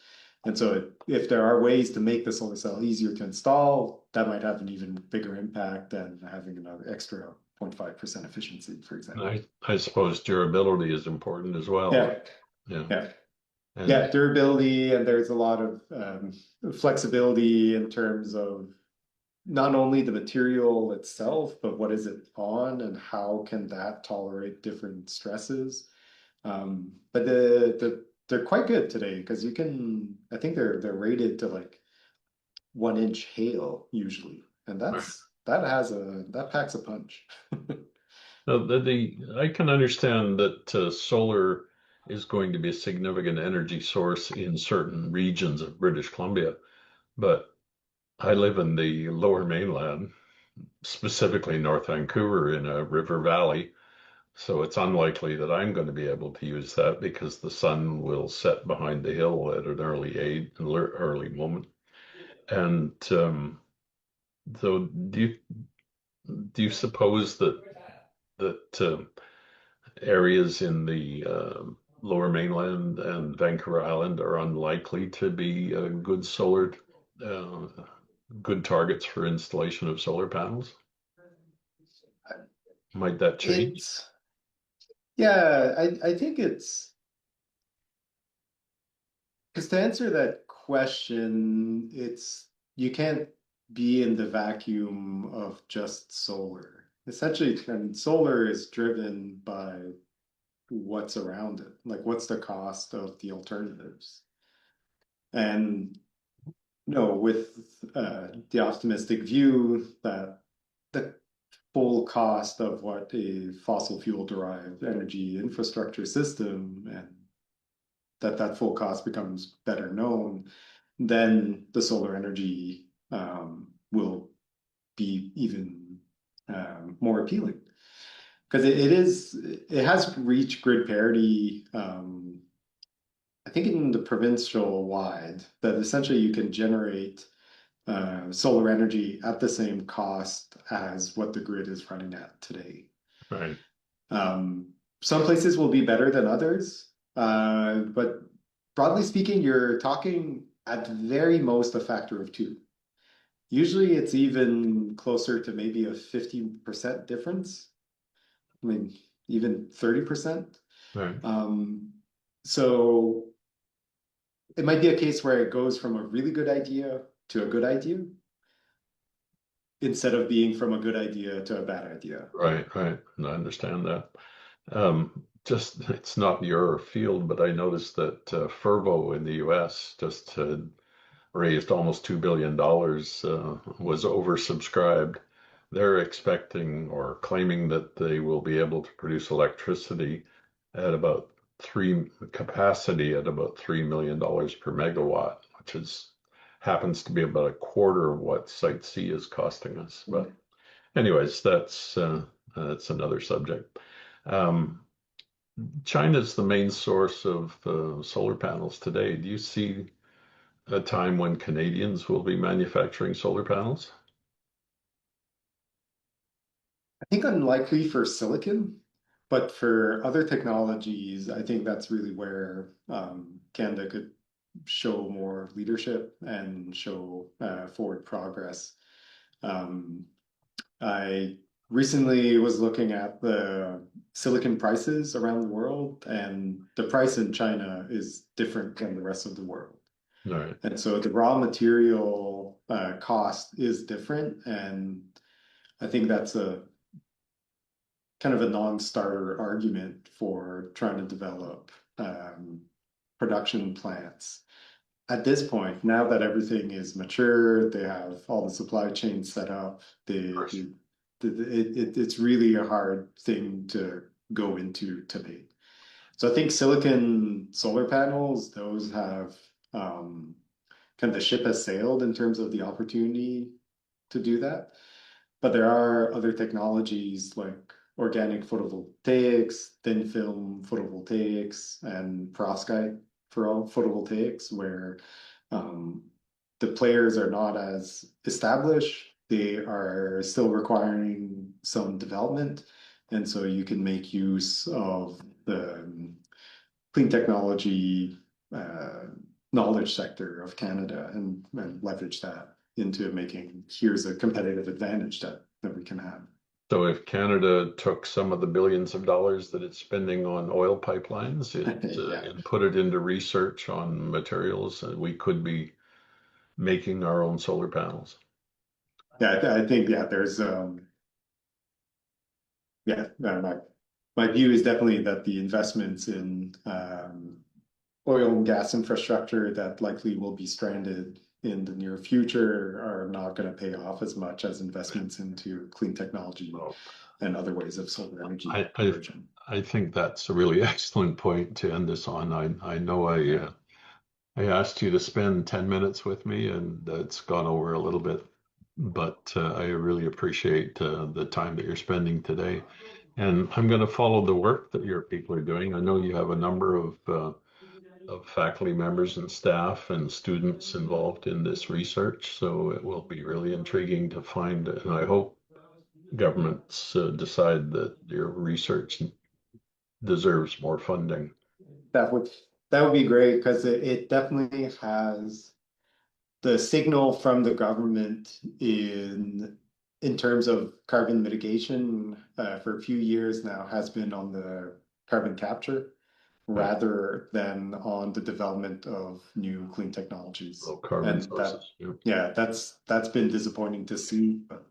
so if there are ways to make the solar cell easier to install, that might have an even bigger impact than having another extra 0.5% efficiency, for example. I suppose durability is important as well. Yeah. Yeah. Yeah. And Yeah, durability, and there's a lot of flexibility in terms of not only the material itself, but what is it on and how can that tolerate different stresses. But they're quite good today because you can, I think they're rated to like 1 inch hail usually, and that packs a punch. I can understand that solar is going to be a significant energy source in certain regions of British Columbia, but I live in the lower mainland, specifically North Vancouver in a river valley. So it's unlikely that I'm going to be able to use that because the sun will set behind the hill at an early moment. And so do you suppose that areas in the lower mainland and Vancouver Island are unlikely to be uh, good targets for installation of solar panels? Might that change? Yeah, I think it's because to answer that question, it's you can't be in the vacuum of just solar. Essentially, and solar is driven by what's around it, like what's the cost of the alternatives. And no, with the optimistic view that the full cost of what a fossil fuel derived energy infrastructure system and that full cost becomes better known, then the solar energy will be even more appealing because it has reached grid parity. I think in the provincial wide that essentially you can generate solar energy at the same cost as what the grid is running at today. Right. Some places will be better than others, but broadly speaking, you're talking at very most a factor of 2. Usually it's even closer to maybe a 50% difference. I mean, even 30%. Right. So it might be a case where it goes from a really good idea to a good idea instead of being from a good idea to a bad idea. Right. I understand that. Just it's not your field, but I noticed that Fervo in the US just raised almost $2 billion, was oversubscribed. They're expecting or claiming that they will be able to produce electricity at about capacity at about $3 million per megawatt, which happens to be about a quarter of what Site C is costing us. But anyways, that's another subject. Um, China's the main source of solar panels today. Do you see a time when Canadians will be manufacturing solar panels? I think unlikely for silicon, but for other technologies, I think that's really where Canada could show more leadership and show forward progress. I recently was looking at the silicon prices around the world, and the price in China is different than the rest of the world. All right. And so the raw material cost is different, and I think that's a kind of a non-starter argument for trying to develop production plants. At this point, now that everything is mature, they have all the supply chain set up, it's really a hard thing to go into today. So I think silicon solar panels, those have kind of the ship has sailed in terms of the opportunity to do that. But there are other technologies like organic photovoltaics, thin film photovoltaics, and perovskite photovoltaics, where the players are not as established. They are still requiring some development. And so you can make use of the clean technology knowledge sector of Canada and leverage that into making here's a competitive advantage that we can have. So if Canada took some of the billions of dollars that it's spending on oil pipelines Yeah. and put it into research on materials, we could be making our own solar panels. Yeah, I think there's my view is definitely that the investments in oil and gas infrastructure that likely will be stranded in the near future are not going to pay off as much as investments into clean technology So and other ways of solar energy I conversion. I think that's a really excellent point to end this on. I know I asked you to spend 10 minutes with me, and it's gone over a little bit, but I really appreciate the time that you're spending today. And I'm going to follow the work that your people are doing. I know you have a number of faculty members and staff and students involved in this research, so it will be really intriguing to find, and I hope governments decide that your research deserves more funding. That would that would be great because it definitely has the signal from the government in terms of carbon mitigation for a few years now has been on the carbon capture Right. rather than on the development of new clean technologies. Low carbon And sources. that's been disappointing to see, but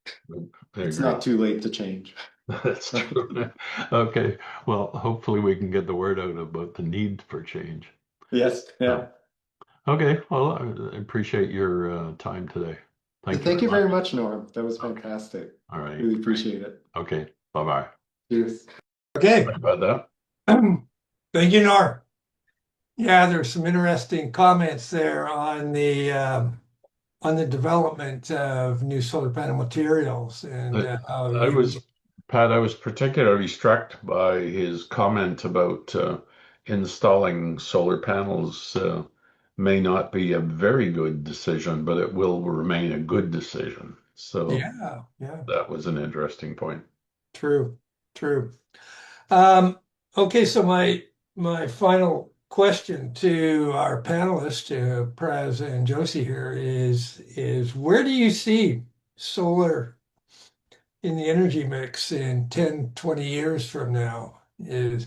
I it's agree. not too late to change. That's true. Okay. Well, hopefully we can get the word out about the need for change. Yes, yeah. Okay. Well, I appreciate your time today. Thank you Thank very you much. very much, Norm. That was Okay. fantastic. All right. Really appreciate it. Okay. Bye-bye. Cheers. Okay. Sorry about that. Thank you, Nor. Yeah, there's some interesting comments there on the development of new solar panel materials and how I you. was, Pat, I was particularly struck by his comment about installing solar panels may not be a very good decision, but it will remain a good decision. So Yeah, that was an interesting point. true, true. Um, okay, so my final question to our panelists, Praz and Josie here, is where do you see solar in the energy mix in 10, 20 years from now? Is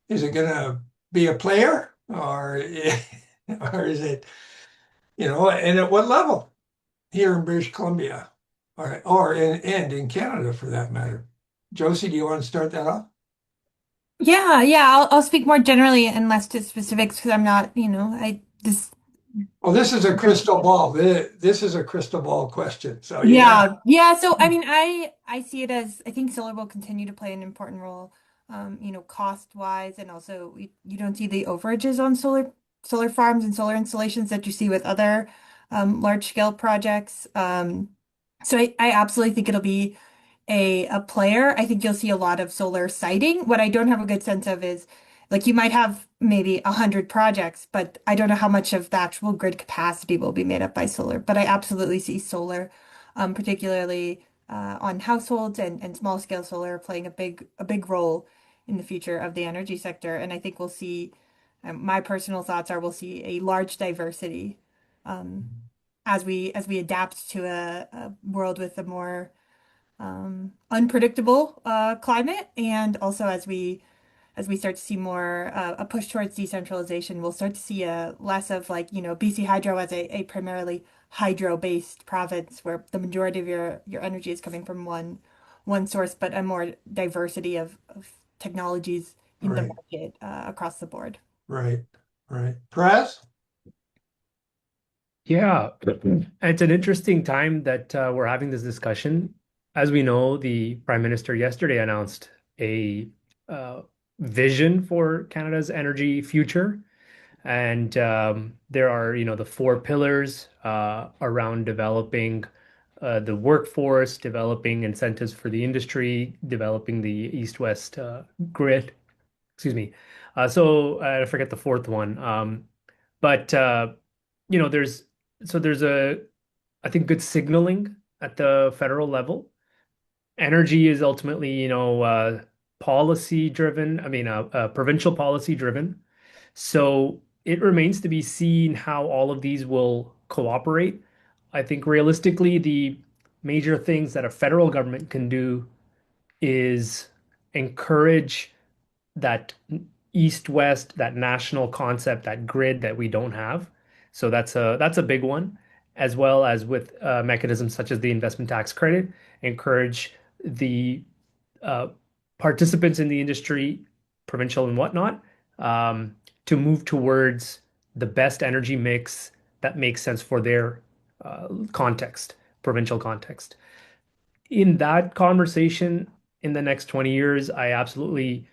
it going to be a player or or is it, and at what level here in British Columbia and in Canada for that matter? Josie, do you want to start that off? Yeah, I'll speak more generally and less to specifics because I'm not, I just Well, this is a crystal ball. This is a crystal ball question. So you got. yeah. So I mean, I see it as I think solar will continue to play an important role, cost wise, and also you don't see the overages on solar farms and solar installations that you see with other large scale projects. So I absolutely think it'll be a player. I think you'll see a lot of solar siting. What I don't have a good sense of is like you might have maybe 100 projects, but I don't know how much of the actual grid capacity will be made up by solar. But I absolutely see solar, particularly on households and small scale solar playing a big role in the future of the energy sector. And I think we'll see my personal thoughts are we'll see a large diversity um, as we adapt to a world with a more unpredictable climate, and also as we start to see more a push towards decentralization, we'll start to see a less of like BC Hydro as a primarily hydro-based province where the majority of your energy is coming from one source, but a more diversity of technologies in the Right, market across the board. right, right. Praz? Yeah, it's an interesting time that we're having this discussion. As we know, the Prime Minister yesterday announced a uh, vision for Canada's energy future. And there are, the four pillars around developing the workforce, developing incentives for the industry, developing the east-west grid. Excuse me. I forget the fourth one. But you know, there's there's I think good signaling at the federal level. Energy is ultimately, policy driven. I mean, provincial policy driven. So it remains to be seen how all of these will cooperate. I think realistically, the major things that a federal government can do is encourage that east-west, that national concept, that grid that we don't have. So that's a big one, as well as with mechanisms such as the investment tax credit, encourage the uh, participants in the industry, provincial and whatnot, um, to move towards the best energy mix that makes sense for their context, provincial context. In that conversation, in the next 20 years, I absolutely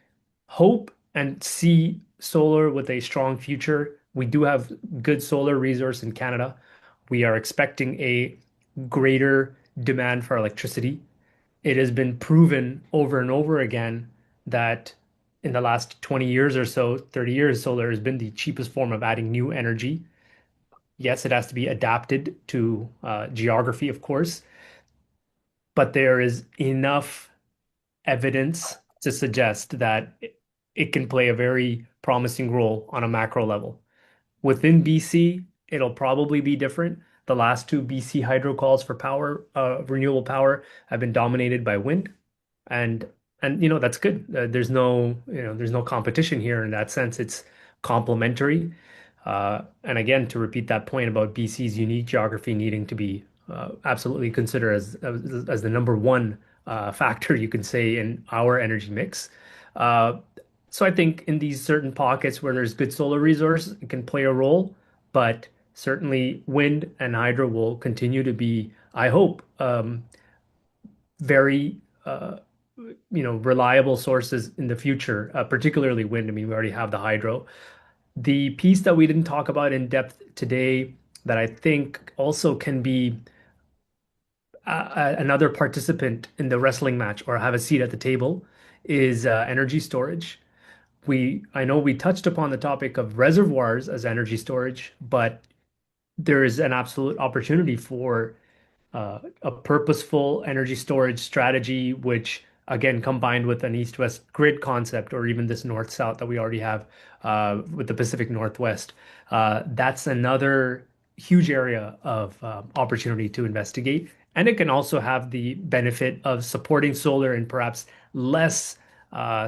hope and see solar with a strong future. We do have good solar resource in Canada. We are expecting a greater demand for electricity. It has been proven over and over again that in the last 20 years or so, 30 years, solar has been the cheapest form of adding new energy. Yes, it has to be adapted to geography, of course, but there is enough evidence to suggest that it can play a very promising role on a macro level. Within BC, it'll probably be different. The last two BC hydro calls for power, renewable power, have been dominated by wind, and that's good. There's no competition here in that sense. It's complementary. And again, to repeat that point about BC's unique geography needing to be absolutely considered as the number one factor you can say in our energy mix. Uh, so I think in these certain pockets where there's good solar resource, it can play a role, but certainly wind and hydro will continue to be, I hope, very reliable sources in the future, particularly wind. I mean, we already have the hydro. The piece that we didn't talk about in depth today that I think also can be another participant in the wrestling match or have a seat at the table is energy storage. I know we touched upon the topic of reservoirs as energy storage, but there is an absolute opportunity for a purposeful energy storage strategy, which again combined with an east-west grid concept, or even this north-south that we already have with the Pacific Northwest. That's another huge area of opportunity to investigate. And it can also have the benefit of supporting solar in perhaps less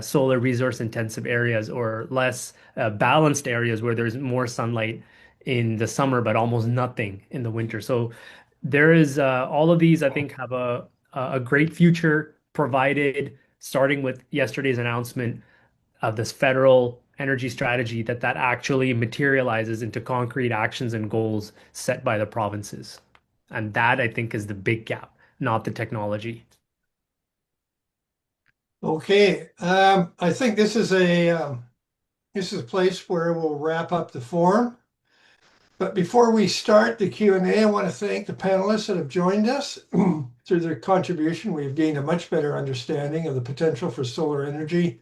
solar resource intensive areas or less balanced areas where there's more sunlight in the summer, but almost nothing in the winter. So there is all of these, I think, have a great future provided, starting with yesterday's announcement of this federal energy strategy that actually materializes into concrete actions and goals set by the provinces. And that, I think, is the big gap, not the technology. Okay, I think this is a place where we'll wrap up the forum. But before we start the Q&A, I want to thank the panelists that have joined us. Through their contribution, we've gained a much better understanding of the potential for solar energy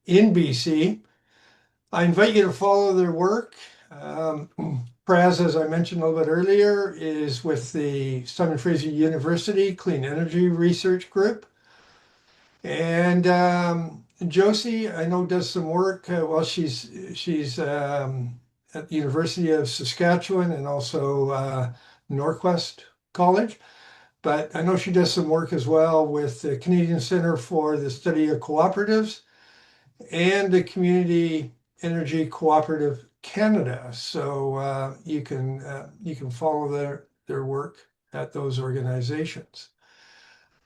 in BC. I invite you to follow their work. Praz, as I mentioned a little bit earlier, is with the Simon Fraser University Clean Energy Research Group. And Josie, I know, does some work. She's at the University of Saskatchewan and also Northwest College. But I know she does some work as well with the Canadian Centre for the Study of Cooperatives and the Community Energy Cooperative Canada. So you can follow their work at those organizations.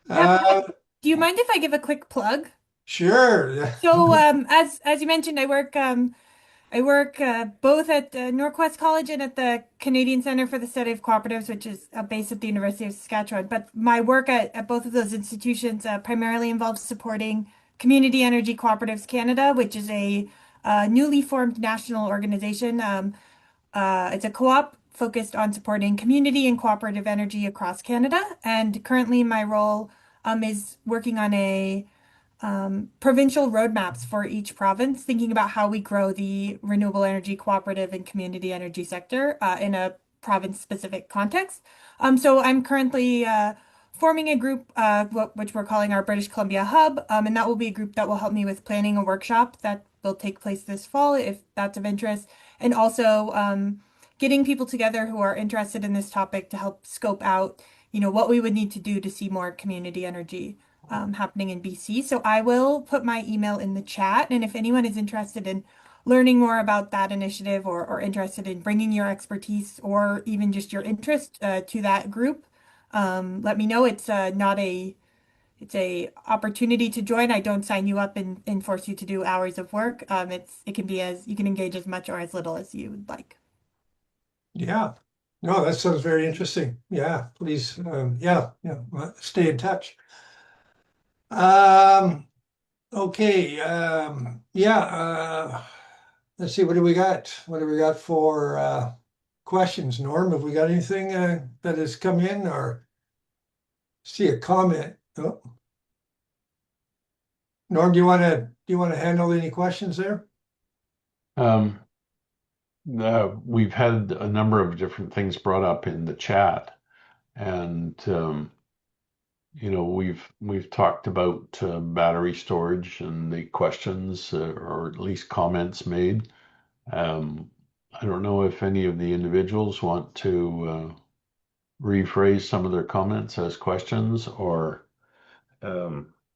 Do you mind if I give a quick plug? Sure. So, as you mentioned, I work both at Northwest College and at the Canadian Centre for the Study of Cooperatives, which is based at the University of Saskatchewan. But my work at both of those institutions primarily involves supporting Community Energy Cooperatives Canada, which is a newly formed national organization. It's a co-op focused on supporting community and cooperative energy across Canada. And currently, my role is working on a provincial roadmaps for each province, thinking about how we grow the renewable energy cooperative and community energy sector in a province-specific context. So I'm currently forming a group, which we're calling our British Columbia Hub, and that will be a group that will help me with planning a workshop that will take place this fall, if that's of interest, and also getting people together who are interested in this topic to help scope out, what we would need to do to see more community energy happening in BC. So I will put my email in the chat. And if anyone is interested in learning more about that initiative or interested in bringing your expertise or even just your interest to that group, let me know. It's it's a opportunity to join. I don't sign you up and force you to do hours of work. It can be you can engage as much or as little as you would like. Yeah. No, that sounds very interesting. Yeah, please, stay in touch. Okay, let's see, what do we got? What do we got for questions? Norm, have we got anything that has come in, or see a comment? Oh. Norm, do you want to handle any questions there? We've had a number of different things brought up in the chat, and we've talked about battery storage and the questions or at least comments made. I don't know if any of the individuals want to rephrase some of their comments as questions, or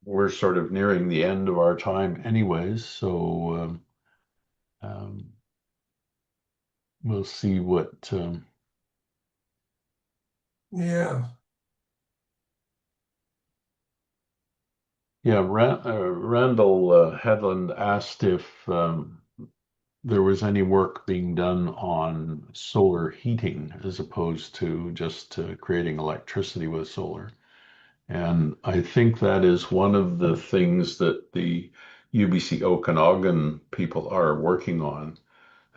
we're sort of nearing the end of our time anyways, so we'll see what. Yeah. Yeah, Randall Headland asked if there was any work being done on solar heating as opposed to just creating electricity with solar. And I think that is one of the things that the UBC Okanagan people are working on.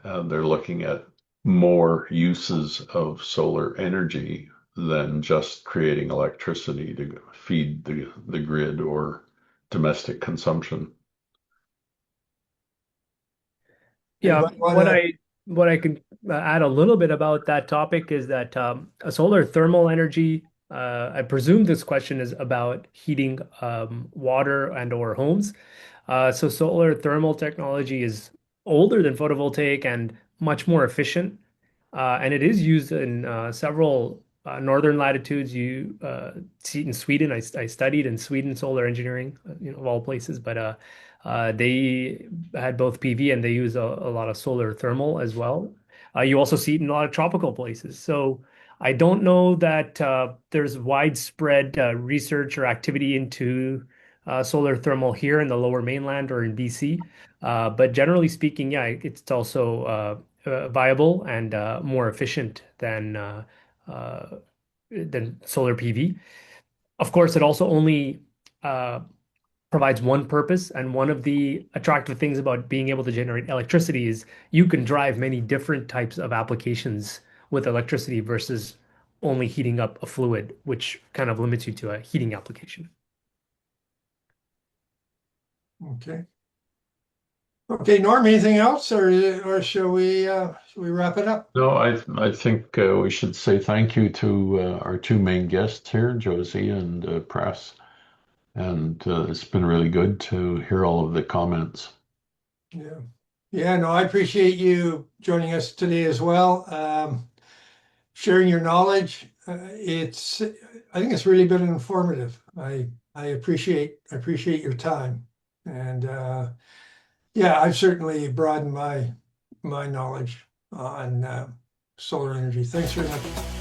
They're looking at more uses of solar energy than just creating electricity to feed the grid or domestic consumption. Yeah, Anybody wanna- what I can add a little bit about that topic is that a solar thermal energy. I presume this question is about heating water and or homes. So solar thermal technology is older than photovoltaic and much more efficient. And it is used in several northern latitudes. You see it in Sweden. I studied in Sweden solar engineering, of all places, but they had both PV and they use a lot of solar thermal as well. You also see it in a lot of tropical places. So I don't know that there's widespread research or activity into solar thermal here in the lower mainland or in BC. But generally speaking, yeah, it's also viable and more efficient than solar PV. Of course, it also only provides one purpose, and one of the attractive things about being able to generate electricity is you can drive many different types of applications with electricity versus only heating up a fluid, which kind of limits you to a heating application. Okay. Okay, Norm, anything else, or shall we wrap it up? No, I think we should say thank you to our two main guests here, Josie and Press. And it's been really good to hear all of the comments. Yeah. Yeah, no, I appreciate you joining us today as well. Sharing your knowledge. I think it's really been informative. I appreciate your time. And yeah, I've certainly broadened my knowledge on solar energy. Thanks very much.